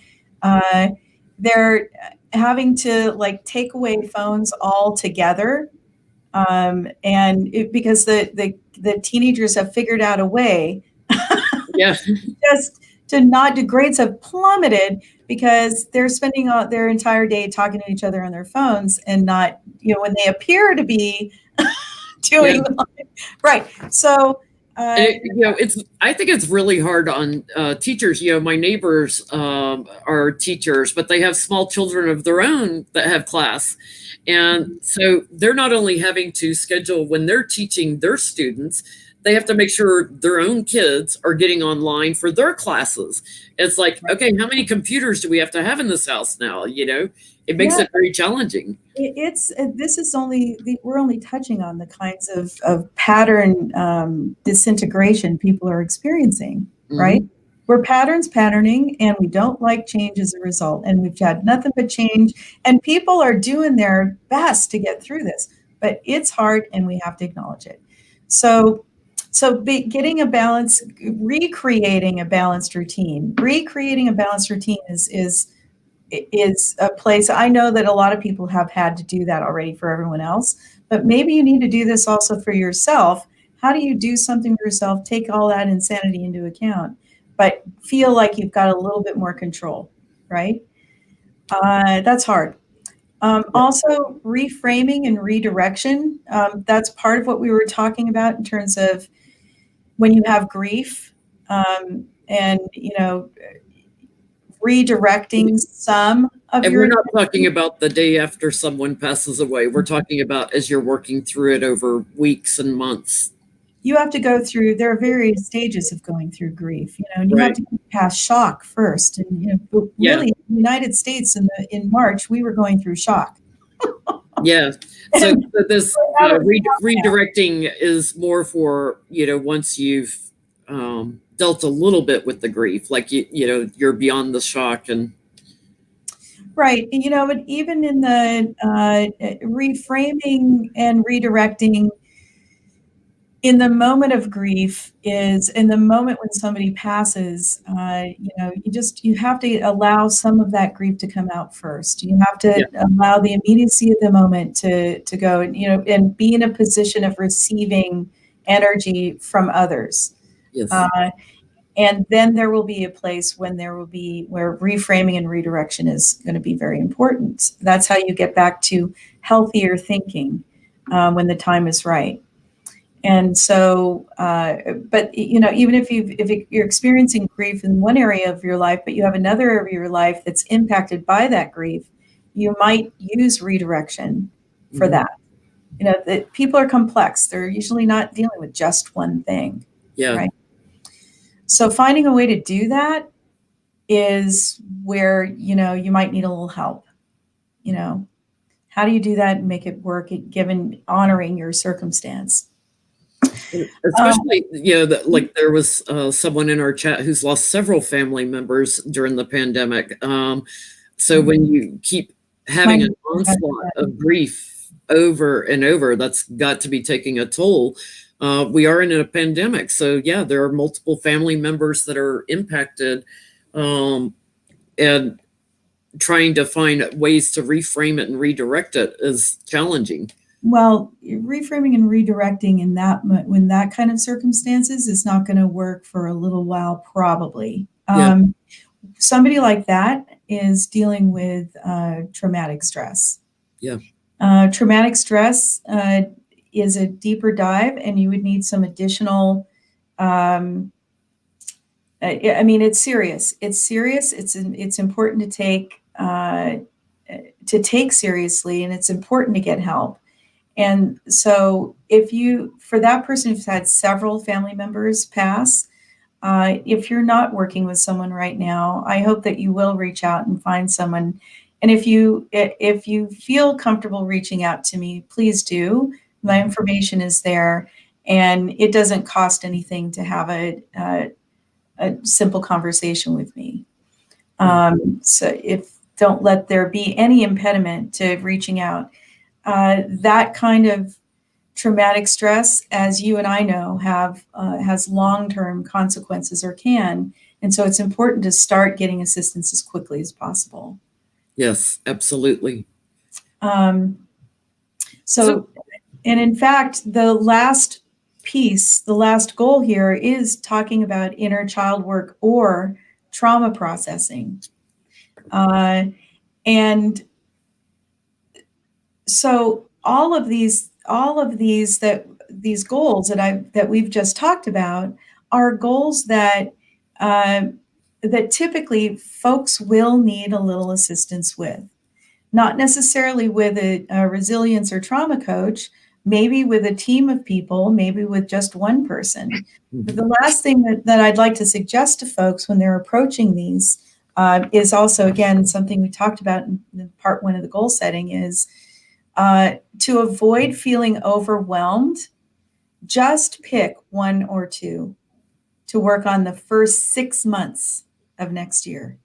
they're having to take away phones altogether. Because the teenagers have figured out a way Yeah. just to not do, grades have plummeted because they're spending their entire day talking to each other on their phones and not, when they appear to be doing right. So, I think it's really hard on teachers. My neighbors are teachers, but they have small children of their own that have class. And so they're not only having to schedule when they're teaching their students, they have to make sure their own kids are getting online for their classes. It's like, okay, how many computers do we have to have in this house now? It makes it very challenging. We're only touching on the kinds of pattern disintegration people are experiencing, right? We're patterning, and we don't like change as a result. And we've had nothing but change, and people are doing their best to get through this, but it's hard, and we have to acknowledge it. So getting a balance, recreating a balanced routine is a place. I know that a lot of people have had to do that already for everyone else, but maybe you need to do this also for yourself. How do you do something for yourself, take all that insanity into account, but feel like you've got a little bit more control, right? That's hard. Also, reframing and redirection. That's part of what we were talking about in terms of when you have grief, and redirecting some of And your we're not attention. talking about the day after someone passes away. We're talking about as you're working through it over weeks and months. You have to go through, there are various stages of going through grief, and you have Right. to get past shock first. And but really, in the United States in March, we were going through shock. Yeah. So this Out of redirecting is more for, once you've dealt a little bit with the grief, like, you're beyond the shock and. Right. But even in the reframing and redirecting in the moment of grief is in the moment when somebody passes, you have to allow some of that grief to come out first. You have to allow the immediacy of the moment to go, and be in a position of receiving energy from others. Yes. And then there will be a place where reframing and redirection is going to be very important. That's how you get back to healthier thinking when the time is right. And so, but even if you're experiencing grief in one area of your life, but you have another area of your life that's impacted by that grief, you might use redirection for that. People are complex. They're usually not dealing with just one thing. Yeah. Right. So finding a way to do that is where, you might need a little help. How do you do that and make it work given honoring your circumstance? Especially, like there was someone in our chat who's lost several family members during the pandemic. So when you keep having an onslaught of grief over and over, that's got to be taking a toll. We are in a pandemic. So yeah, there are multiple family members that are impacted, and trying to find ways to reframe it and redirect it is challenging. Well, reframing and redirecting when that kind of circumstances is not going to work for a little while, probably. Somebody like that is dealing with traumatic stress. Yeah. Traumatic stress is a deeper dive, and you would need some additional. It's serious. It's serious. It's important to take seriously, and it's important to get help. And so for that person who's had several family members pass, if you're not working with someone right now, I hope that you will reach out and find someone. And if you feel comfortable reaching out to me, please do. My information is there, and it doesn't cost anything to have a simple conversation with me. So don't let there be any impediment to reaching out. That kind of traumatic stress, as you and I know, has long-term consequences, or can. And so it's important to start getting assistance as quickly as possible. Yes, absolutely. And in fact, the last goal here is talking about inner child work or trauma processing. And so all of these goals that we've just talked about are goals that typically folks will need a little assistance with, not necessarily with a resilience or trauma coach, maybe with a team of people, maybe with just one person. But the last thing that I'd like to suggest to folks when they're approaching these is also, again, something we talked about in part one of the goal setting, is to avoid feeling overwhelmed. Just pick one or two to work on the first 6 months of next year.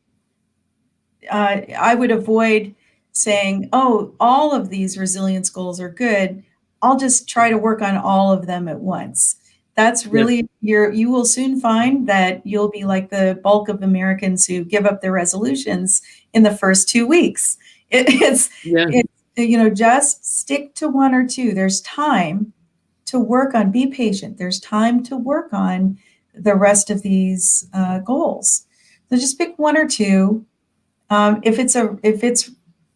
I would avoid saying, oh, all of these resilience goals are good, I'll just try to work on all of them at once. That's really, you will soon find that you'll be like the bulk of Americans who give up their resolutions in the first 2 weeks. Just stick to one or two. There's time to work on, be patient. There's time to work on the rest of these goals. So just pick one or two. If it's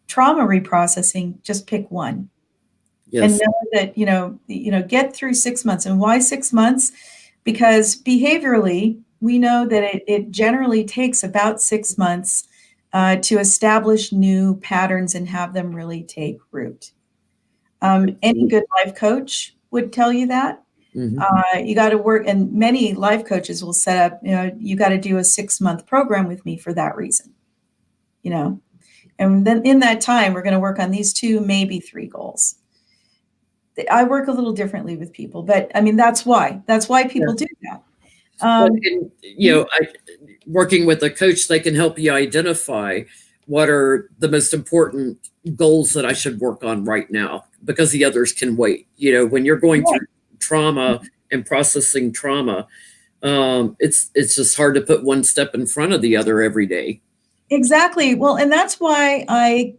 trauma reprocessing, just pick one. Yes. And know that, get through 6 months. And why 6 months? Because behaviorally, we know that it generally takes about 6 months to establish new patterns and have them really take root. Any good life coach would tell you that. You got to work, and many life coaches will set up, you got to do a 6-month program with me for that reason, and then in that time, we're going to work on these 2, maybe 3 goals. I work a little differently with people, but I mean, that's why people do that. Working with a coach, they can help you identify what are the most important goals that I should work on right now, because the others can wait. When you're going through trauma and processing trauma, it's just hard to put one step in front of the other every day. Exactly. Well, and that's why I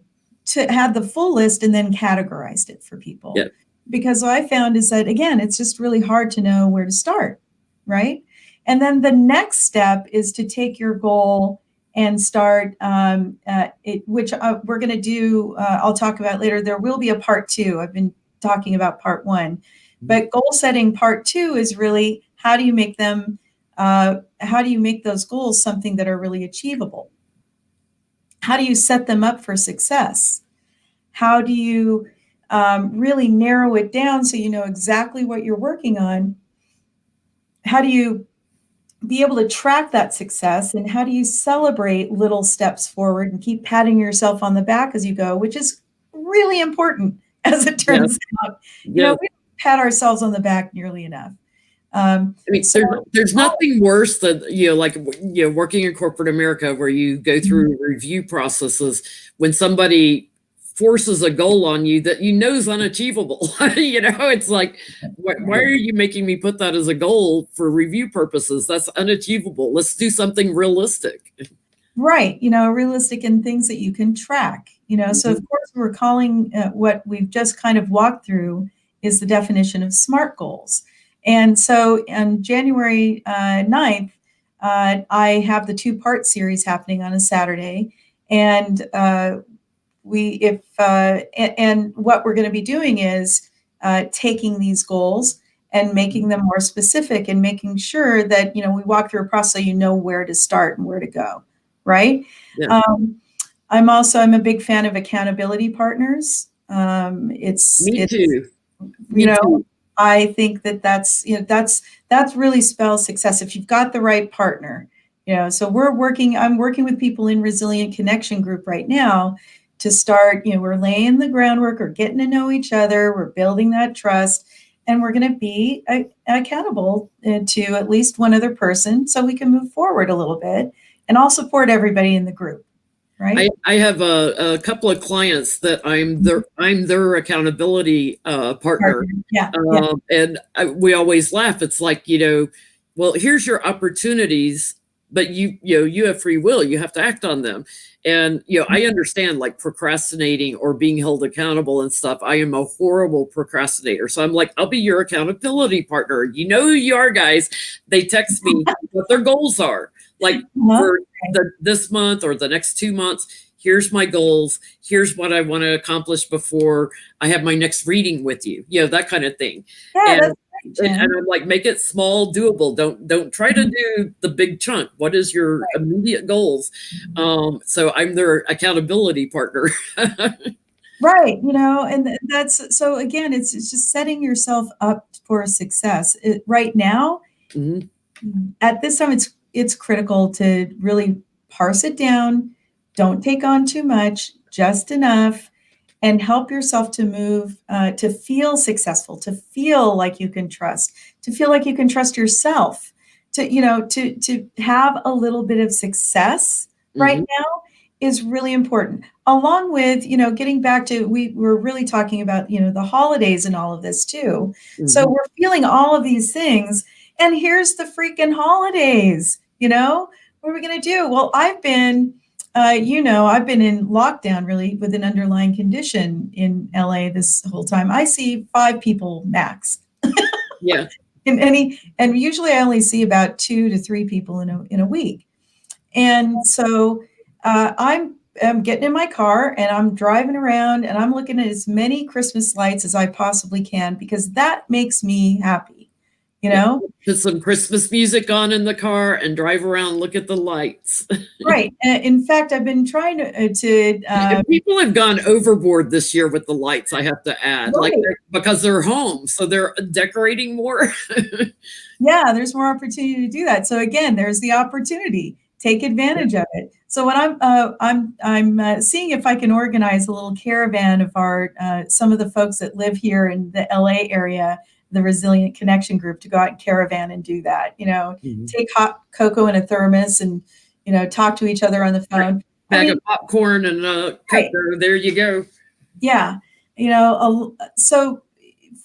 had the full list and then categorized it for people. Yeah. Because what I found is that, again, it's just really hard to know where to start, right? And then the next step is to take your goal and start, which we're going to do, I'll talk about later. There will be a part 2. I've been talking about part 1. But goal setting part 2 is really, how do you make those goals something that are really achievable? How do you set them up for success? How do you really narrow it down so you know exactly what you're working on? How do you be able to track that success, and how do you celebrate little steps forward and keep patting yourself on the back as you go, which is really important, as it turns out. We don't pat ourselves on the back nearly enough. There's nothing worse than working in corporate America, where you go through review processes when somebody forces a goal on you that is unachievable. It's like, why are you making me put that as a goal for review purposes? That's unachievable. Let's do something realistic. Right. Realistic and things that you can track. So of course we're calling what we've just kind of walked through is the definition of SMART goals. And so on January 9th, I have the 2-part series happening on a Saturday. And and what we're going to be doing is taking these goals and making them more specific, and making sure that, we walk through a process so you know where to start and where to go. Right. Yeah. I'm a big fan of accountability partners. Me too. I think that's really spells success if you've got the right partner. So I'm working with people in Resilient Connection Group right now to start, we're laying the groundwork, we're getting to know each other, we're building that trust, and we're going to be accountable to at least one other person so we can move forward a little bit, and I'll support everybody in the group. Right. I have a couple of clients that I'm their accountability partner. Yeah. And we always laugh. It's like, well, here's your opportunities, but you have free will. You have to act on them. And, I understand, like, procrastinating or being held accountable and stuff. I am a horrible procrastinator. So I'm like, I'll be your accountability partner. You know who you are, guys. They text me what their goals are. Like, for this month or the next 2 months, here's my goals. Here's what I want to accomplish before I have my next reading with you. That kind of thing. Yeah, and I'm like, make it small, doable. Don't try to do the big chunk. What is your immediate goals? So I'm their accountability partner. Right. And that's, so again, it's just setting yourself up for success. Right now, at this time, it's critical to really parse it down. Don't take on too much, just enough, and help yourself to move, to feel successful, to feel like you can trust, to feel like you can trust yourself, to have a little bit of success right now is really important. Along with, getting back to, we're really talking about, the holidays and all of this too. So we're feeling all of these things, and here's the freaking holidays, what are we going to do? Well, I've been in lockdown, really, with an underlying condition in LA this whole time. I see 5 people max. Yeah. And usually I only see about 2 to 3 people in a week. And so I'm getting in my car and I'm driving around and I'm looking at as many Christmas lights as I possibly can, because that makes me happy. you know? Put some Christmas music on in the car and drive around, look at the lights. Right. In fact, I've been trying to People have gone overboard this year with the lights, I have to add, like right. because they're home, so they're decorating more. Yeah, there's more opportunity to do that. So again, there's the opportunity. Take advantage of it. So what I'm seeing if I can organize a little caravan of our some of the folks that live here in the LA area, the Resilient Connection Group, to go out and caravan and do that. You know, take hot cocoa in a thermos and talk to each other on the phone. Bag of popcorn and cocoa. There you go. Yeah, so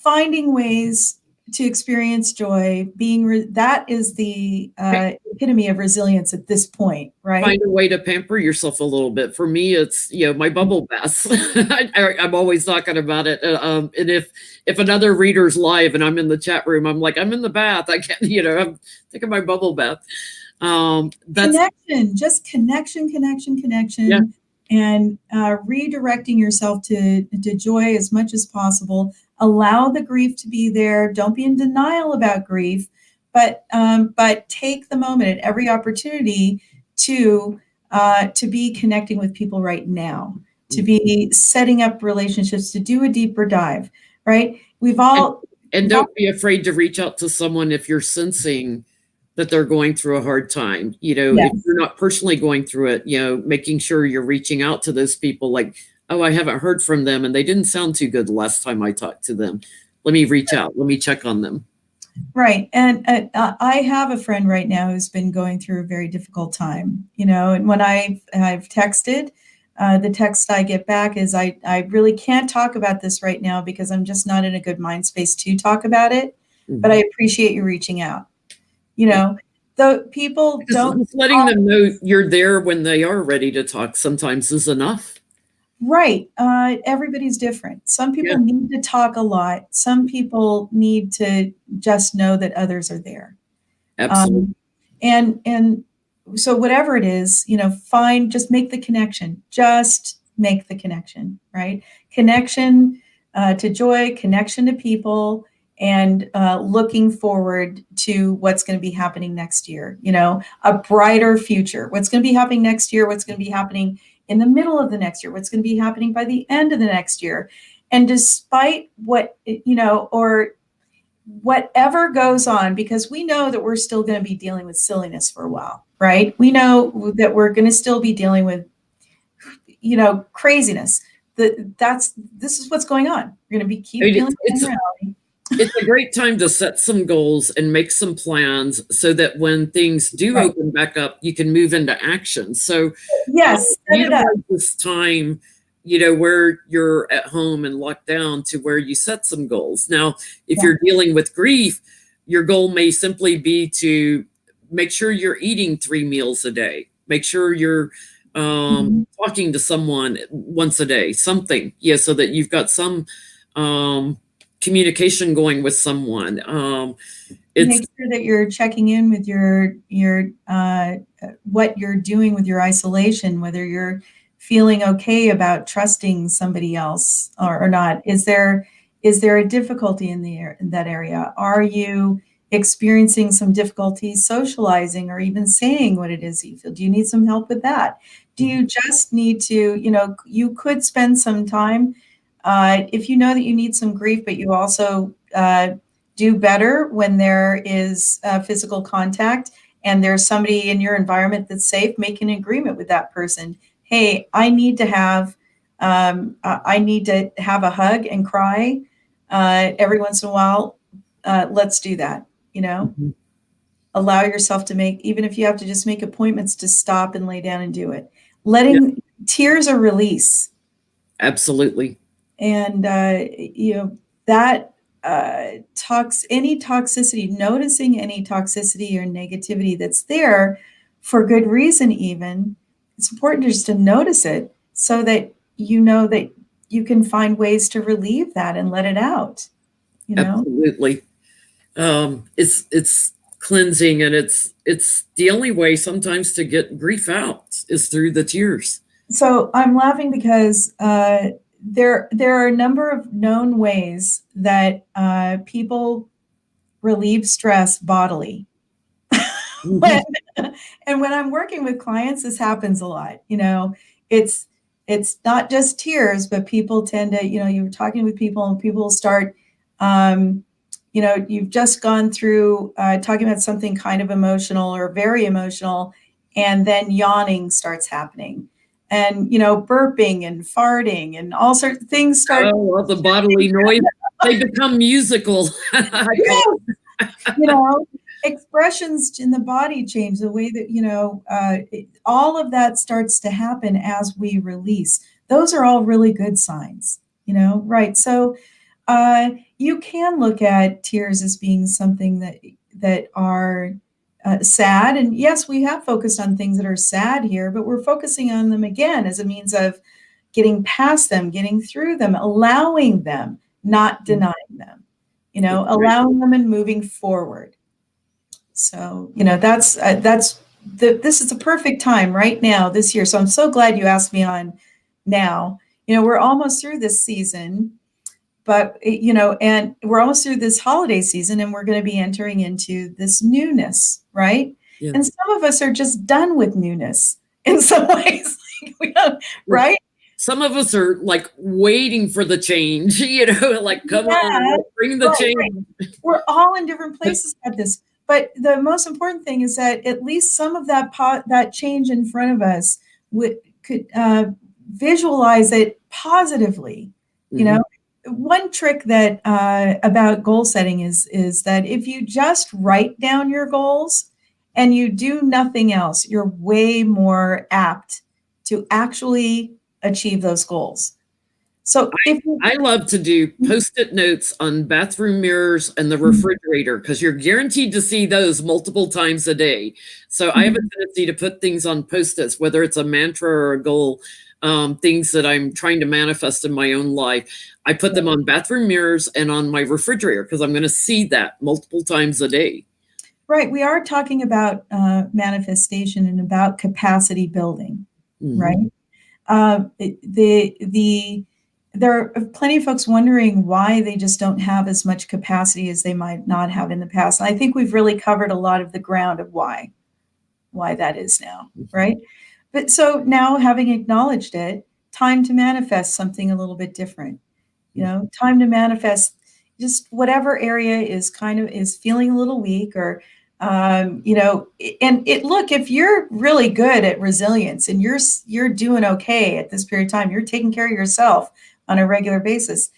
finding ways to experience joy, that is the epitome of resilience at this point, right? Find a way to pamper yourself a little bit. For me, it's my bubble baths. I'm always talking about it. And if another reader's live and I'm in the chat room, I'm like, I'm in the bath. I can't, I'm taking my bubble bath. That's connection, just connection, yeah. And redirecting yourself to joy as much as possible. Allow the grief to be there. Don't be in denial about grief, but take the moment at every opportunity to be connecting with people right now, to be setting up relationships, to do a deeper dive, right? And don't be afraid to reach out to someone if you're sensing that they're going through a hard time. Yes. If you're not personally going through it, making sure you're reaching out to those people like, oh, I haven't heard from them and they didn't sound too good the last time I talked to them. Let me reach out. Let me check on them. Right. And I have a friend right now who's been going through a very difficult time, and when I've texted, the text I get back is, I really can't talk about this right now because I'm just not in a good mind space to talk about it. Mm-hmm. But I appreciate you reaching out. The people just letting them know you're there when they are ready to talk sometimes is enough. Right. Everybody's different. Some people need to talk a lot. Some people need to just know that others are there. Absolutely. And so whatever it is, just make the connection. Just make the connection, right? Connection to joy, connection to people, and looking forward to what's going to be happening next year, a brighter future. What's going to be happening next year, what's going to be happening in the middle of the next year, what's going to be happening by the end of the next year. And despite what, or whatever goes on, because we know that we're still going to be dealing with silliness for a while, right? We know that we're going to still be dealing with, craziness. This is what's going on. We're going to keep dealing with reality. It's a great time to set some goals and make some plans so that when things do open back up, you can move into action. So yes, utilize this time, where you're at home and locked down to where you set some goals. Now, if you're dealing with grief, your goal may simply be to make sure you're eating 3 meals a day. Make sure you're talking to someone once a day, something, so that you've got some communication going with someone. Make sure that you're checking in with your what you're doing with your isolation, whether you're feeling okay about trusting somebody else or not. Is there a difficulty in that area? Are you experiencing some difficulty socializing or even saying what it is that you feel? Do you need some help with that? Do you just need to, you could spend some time if you know that you need some grief, but you also do better when there is physical contact and there's somebody in your environment that's safe, make an agreement with that person. Hey, I need to have a hug and cry every once in a while. Let's do that. Allow yourself to even if you have to just make appointments to stop and lay down and do it. Letting tears a release. Absolutely. And that any toxicity, noticing any toxicity or negativity that's there for good reason, even it's important just to notice it so that that you can find ways to relieve that and let it out. Absolutely. It's cleansing, and it's the only way sometimes to get grief out is through the tears. So I'm laughing because there are a number of known ways that people relieve stress bodily. Mhm. And when I'm working with clients, this happens a lot. It's not just tears, but people tend to, you're talking with people and people start, you've just gone through talking about something kind of emotional or very emotional, and then yawning starts happening, and burping and farting and all sorts of things start. Oh, well, the bodily noise, they become musical. I call Yes, you know, expressions in the body change, the way that, all of that starts to happen as we release. Those are all really good signs, right? So you can look at tears as being something that are sad. And yes, we have focused on things that are sad here, but we're focusing on them again as a means of getting past them, getting through them, allowing them, not denying them, allowing them and moving forward. So, this is the perfect time right now this year. So I'm so glad you asked me on now. We're almost through this season, but, and we're almost through this holiday season, and we're going to be entering into this newness, right? Yeah. And some of us are just done with newness in some ways, right? Some of us are like waiting for the change, like, come on, bring the change. Right. We're all in different places at this. But the most important thing is that at least some of that change in front of us could visualize it positively. Mm-hmm. One trick that about goal setting is that if you just write down your goals and you do nothing else, you're way more apt to actually achieve those goals. So I love to do Post-it notes on bathroom mirrors and the refrigerator, because you're guaranteed to see those multiple times a day. So I have a tendency to put things on Post-its, whether it's a mantra or a goal, things that I'm trying to manifest in my own life. I put them on bathroom mirrors and on my refrigerator because I'm going to see that multiple times a day. Right. We are talking about manifestation and about capacity building, right? There are plenty of folks wondering why they just don't have as much capacity as they might not have in the past. And I think we've really covered a lot of the ground of why that is now, right? But so now, having acknowledged it, time to manifest something a little bit different. Time to manifest just whatever area is feeling a little weak, or and look, if you're really good at resilience and you're doing okay at this period of time, you're taking care of yourself on a regular basis,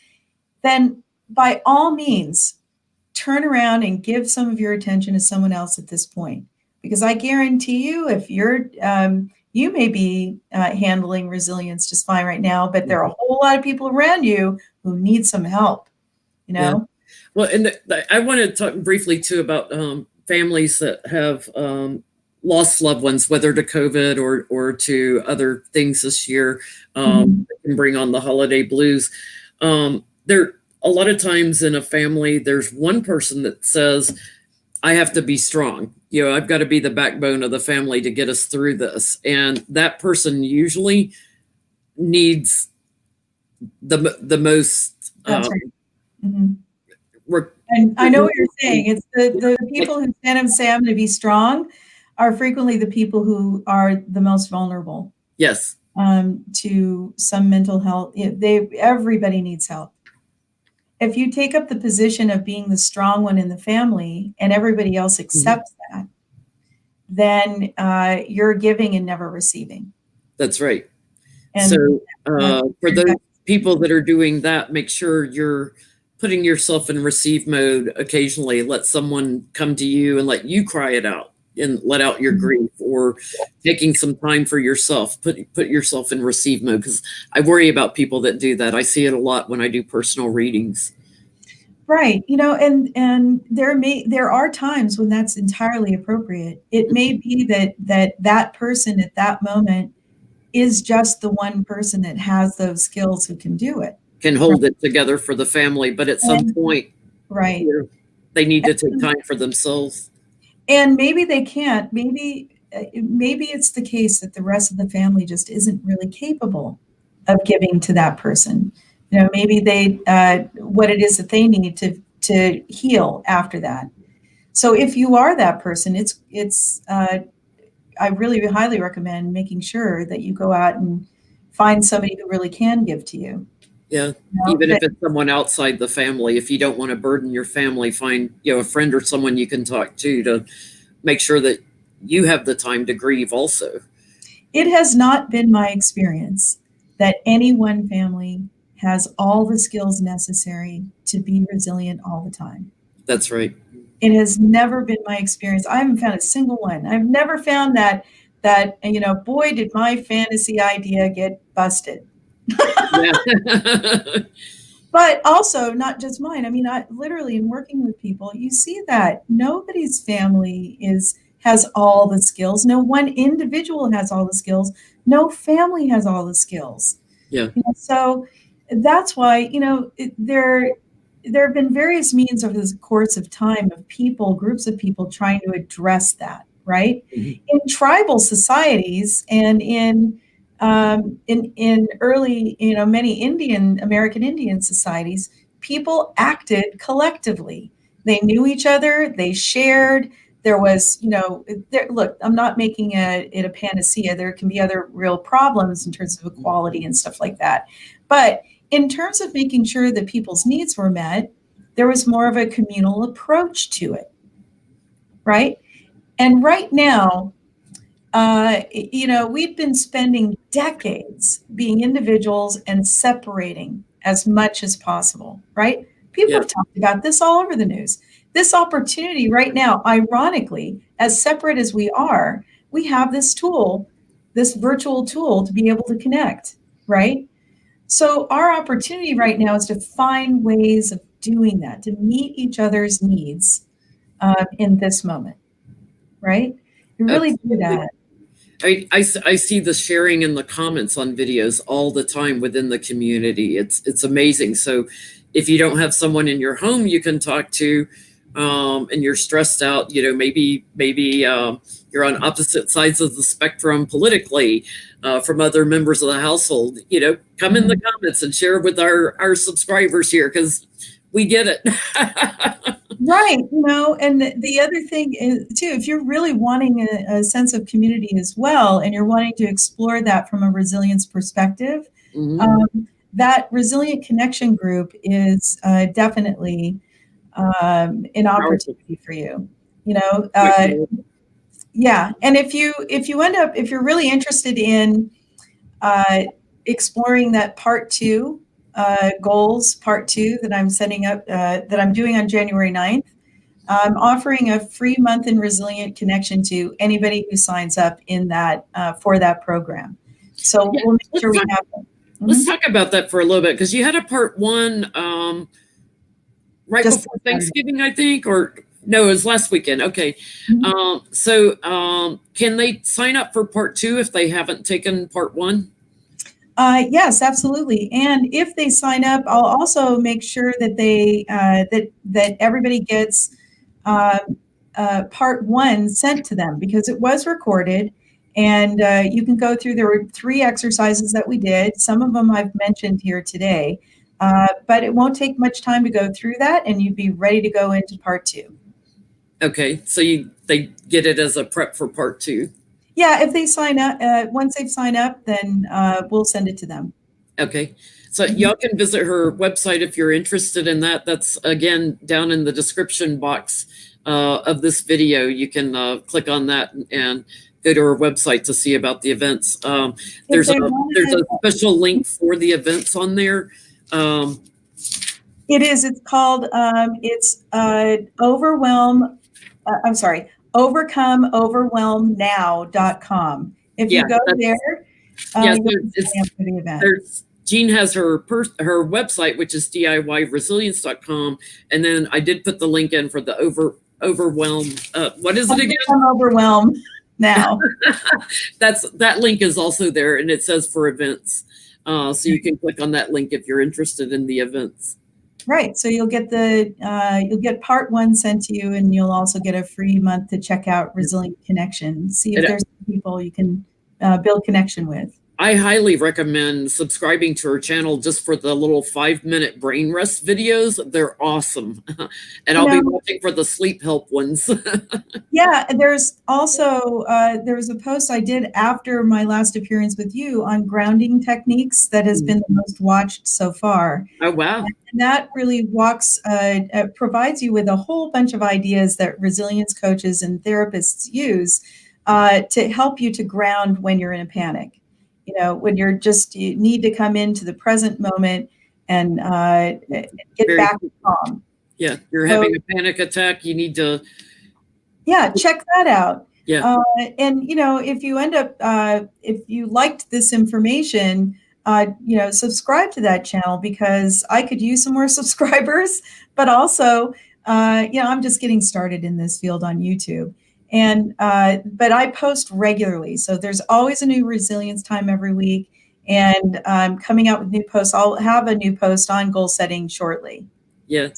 then by all means, turn around and give some of your attention to someone else at this point. Because I guarantee you, if you may be handling resilience just fine right now, but there are a whole lot of people around you who need some help, Yeah. Well, and I want to talk briefly too about families that have lost loved ones, whether to COVID or to other things this year, that can bring on the holiday blues. There, a lot of times in a family, there's one person that says, I have to be strong. I've got to be the backbone of the family to get us through this. And that person usually needs the most. That's right. And I know what you're saying. It's the people who stand up and say, I'm going to be strong, are frequently the people who are the most vulnerable. Yes. To some mental health. Everybody needs help. If you take up the position of being the strong one in the family and everybody else accepts that, then you're giving and never receiving. That's right. And so for those people that are doing that, make sure you're putting yourself in receive mode occasionally. Let someone come to you and let you cry it out and let out your grief, or taking some time for yourself, put yourself in receive mode. Because I worry about people that do that. I see it a lot when I do personal readings. Right. And there are times when that's entirely appropriate. It may be that person at that moment is just the one person that has those skills who can do it. Can hold it together for the family, but at some point, right, they need to take time for themselves. And maybe they can't. Maybe it's the case that the rest of the family just isn't really capable of giving to that person. Maybe they what it is that they need to heal after that. So if you are that person, I really highly recommend making sure that you go out and find somebody who really can give to you. Yeah. You know, Even if that, it's someone outside the family, if you don't want to burden your family, find, a friend or someone you can talk to make sure that you have the time to grieve also. it has not been my experience that any one family has all the skills necessary to be resilient all the time. That's right. It has never been my experience. I haven't found a single one. I've never found that boy, did my fantasy idea get busted. Yeah. But also not just mine. I mean, I literally in working with people, you see that nobody's family has all the skills. No one individual has all the skills. No family has all the skills. Yeah. So that's why, there have been various means over the course of time of groups of people trying to address that, right? Mhm. In tribal societies and in early, many American Indian societies, people acted collectively. They knew each other, they shared. There was, look, I'm not making it a panacea. There can be other real problems in terms of equality and stuff like that. But in terms of making sure that people's needs were met, there was more of a communal approach to it, right? And right now, we've been spending decades being individuals and separating as much as possible, right? People Yeah. have talked about this all over the news. This opportunity right now, ironically, as separate as we are, we have this tool, this virtual tool to be able to connect, right? So our opportunity right now is to find ways of doing that, to meet each other's needs in this moment, right? You really do Absolutely. that. I see the sharing in the comments on videos all the time within the community. It's amazing. So if you don't have someone in your home you can talk to, and you're stressed out, maybe you're on opposite sides of the spectrum politically, from other members of the household, come in the comments and share with our subscribers here because we get it. Right. And the other thing is, too, if you're really wanting a sense of community as well, and you're wanting to explore that from a resilience perspective, Mhm. that resilient connection group is definitely an Powerful. opportunity for you. Yeah. And if you're really interested in uh, exploring that part two, goals part two that I'm setting up, that I'm doing on January 9th, I'm offering a free month in Resilient Connection to anybody who signs up in that for that program. So Yeah, we'll make sure we have them. let's talk about that for a little bit because you had a part one right Just before Thanksgiving, I think, or no, it was last weekend. Okay. Mhm. So can they sign up for part two if they haven't taken part one? Yes, absolutely. And if they sign up, I'll also make sure that that everybody gets uh, part one sent to them because it was recorded. And you can go through. There were 3 exercises that we did. Some of them I've mentioned here today, but it won't take much time to go through that, and you'd be ready to go into part 2. Okay, so they get it as a prep for part two. Yeah, if they sign up, once they've signed up, then we'll send it to them. Okay. So y'all can visit her website if you're interested in that. That's again down in the description box of this video. You can click on that and go to her website to see about the events. If There's a they there's a want special link for the events on there. it is. It's called. It's overwhelm. I'm sorry. Overcomeoverwhelmnow.com. If Yeah, you go there, yeah. So you'll it's sign up for the event. Jean has her website, which is DIYresilience.com, and then I did put the link in for the overwhelm. What is it again? I'm overwhelmed now. That link is also there, and it says for events, so you can click on that link if you're interested in the events. Right. So you'll get part one sent to you, and you'll also get a free month to check out Resilient Connection. See if there's people you can build connection with. I highly recommend subscribing to her channel just for the little 5-minute brain rest videos. They're awesome. And You I'll be know, watching for the sleep help ones. yeah, there's also there was a post I did after my last appearance with you on grounding techniques that has been the most watched so far. Oh, wow. And that really provides you with a whole bunch of ideas that resilience coaches and therapists use to help you to ground when you're in a panic. You know, when you need to come into the present moment and get Very back to calm. Yeah, you're So, having a panic attack. You need to, yeah, check that out. yeah, And if you end up, if you liked this information, subscribe to that channel because I could use some more subscribers. But also, I'm just getting started in this field on YouTube, and but I post regularly, so there's always a new resilience time every week, and I'm coming out with new posts. I'll have a new post on goal setting shortly. yeah.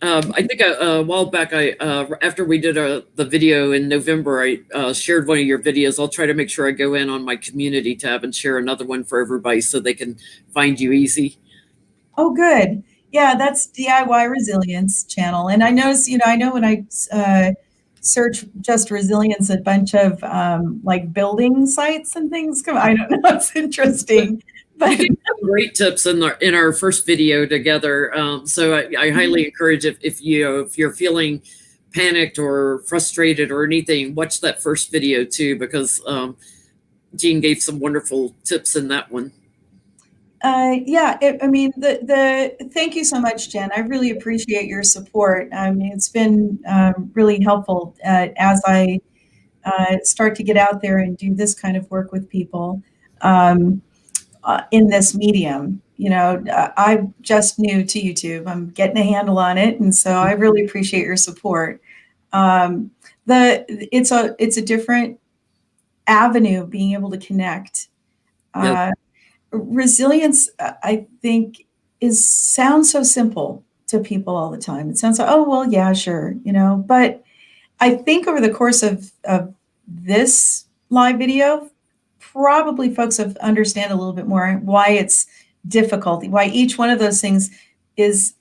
I think a while back, after we did the video in November, I shared one of your videos. I'll try to make sure I go in on my community tab and share another one for everybody so they can find you easy. Oh, good. Yeah, that's DIY Resilience channel. And I notice, I know when I search just resilience, a bunch of like building sites and things come. I don't know. It's interesting. You But gave some great tips in our first video together. So I highly encourage if you're feeling panicked or frustrated or anything, watch that first video too, because Jean gave some wonderful tips in that one. thank you so much, Jen. I really appreciate your support. I mean, it's been really helpful as I start to get out there and do this kind of work with people. In this medium. I'm just new to YouTube. I'm getting a handle on it, and so I really appreciate your support. It's a different avenue being able to connect. Yeah. Resilience, I think, sounds so simple to people all the time. It sounds like, oh well, yeah, sure, But I think over the course of this live video, probably folks have understand a little bit more why it's difficult, why each one of those things is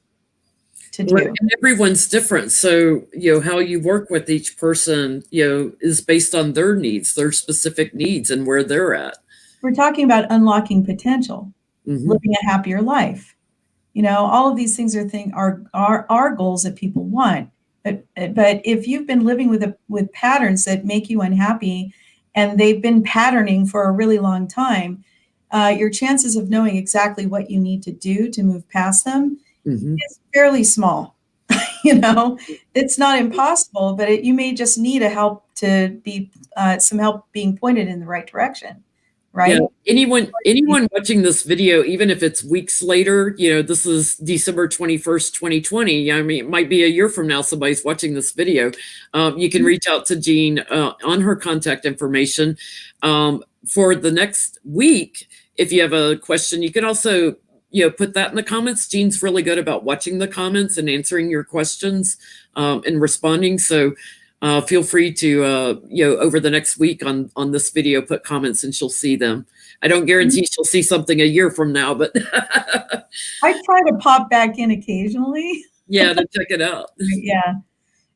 to do. And everyone's different. So, how you work with each person, is based on their needs, their specific needs and where they're at. We're talking about unlocking potential, living a happier life. All of these things are goals that people want. But if you've been living with patterns that make you unhappy, and they've been patterning for a really long time, your chances of knowing exactly what you need to do to move past them is fairly small. It's not impossible, but you may just need some help being pointed in the right direction, right? Yeah. Anyone watching this video, even if it's weeks later, this is December 21st, 2020. I mean, it might be a year from now, somebody's watching this video. You can reach out to Jean on her contact information. For the next week, if you have a question, you can also, put that in the comments. Jean's really good about watching the comments and answering your questions and responding. So feel free to, over the next week on this video, put comments and she'll see them. I don't guarantee she'll see something a year from now, but I try to pop back in occasionally. Yeah, to check it out. Yeah,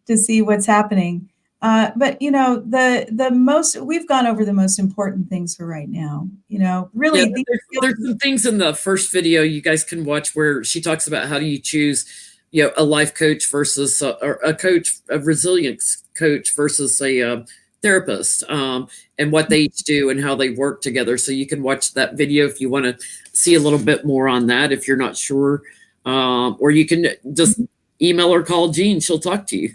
to see what's happening. But we've gone over the most important things for right now. Really, there's some things in the first video you guys can watch where she talks about how do you choose, a life coach versus a resilience coach versus a therapist, and what they each do and how they work together. So you can watch that video if you want to see a little bit more on that if you're not sure, or you can just email or call Jean. She'll talk to you.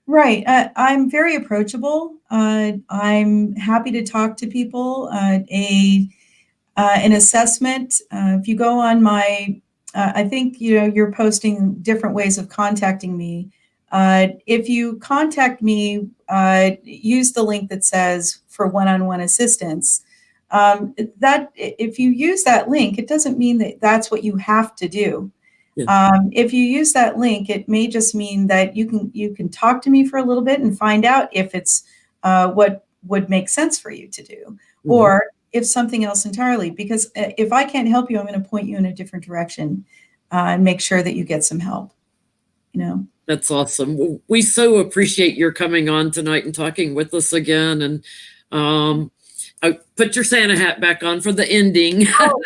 Right. I'm very approachable. I'm happy to talk to people. An assessment. If you go on my, I think you're posting different ways of contacting me. If you contact me, use the link that says for one-on-one assistance. That if you use that link, it doesn't mean that that's what you have to do. Yeah. If you use that link, it may just mean that you can talk to me for a little bit and find out if it's what would make sense for you to do. Or if something else entirely, because if I can't help you, I'm going to point you in a different direction and make sure that you get some help, you know. That's awesome. Well, we so appreciate your coming on tonight and talking with us again. And put your Santa hat back on for the ending. Oh,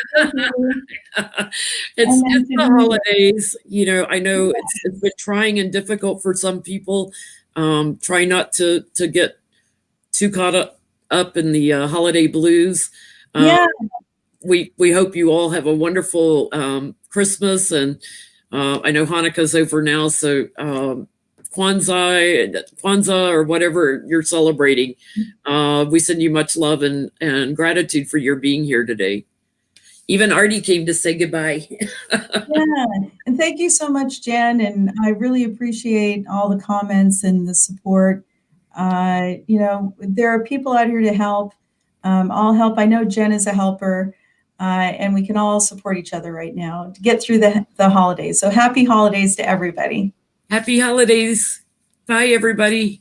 it's the holidays. You know, I know it's been trying and difficult for some people. Try not to get too caught up in the holiday blues. Yeah. We hope you all have a wonderful Christmas, and I know Hanukkah's over now, so Kwanzaa or whatever you're celebrating. We send you much love and gratitude for your being here today. Even Artie came to say goodbye. Yeah, and thank you so much, Jen. And I really appreciate all the comments and the support. You know, there are people out here to help. I'll help. I know Jen is a helper, and we can all support each other right now to get through the holidays. So happy holidays to everybody. Happy holidays. Bye, everybody.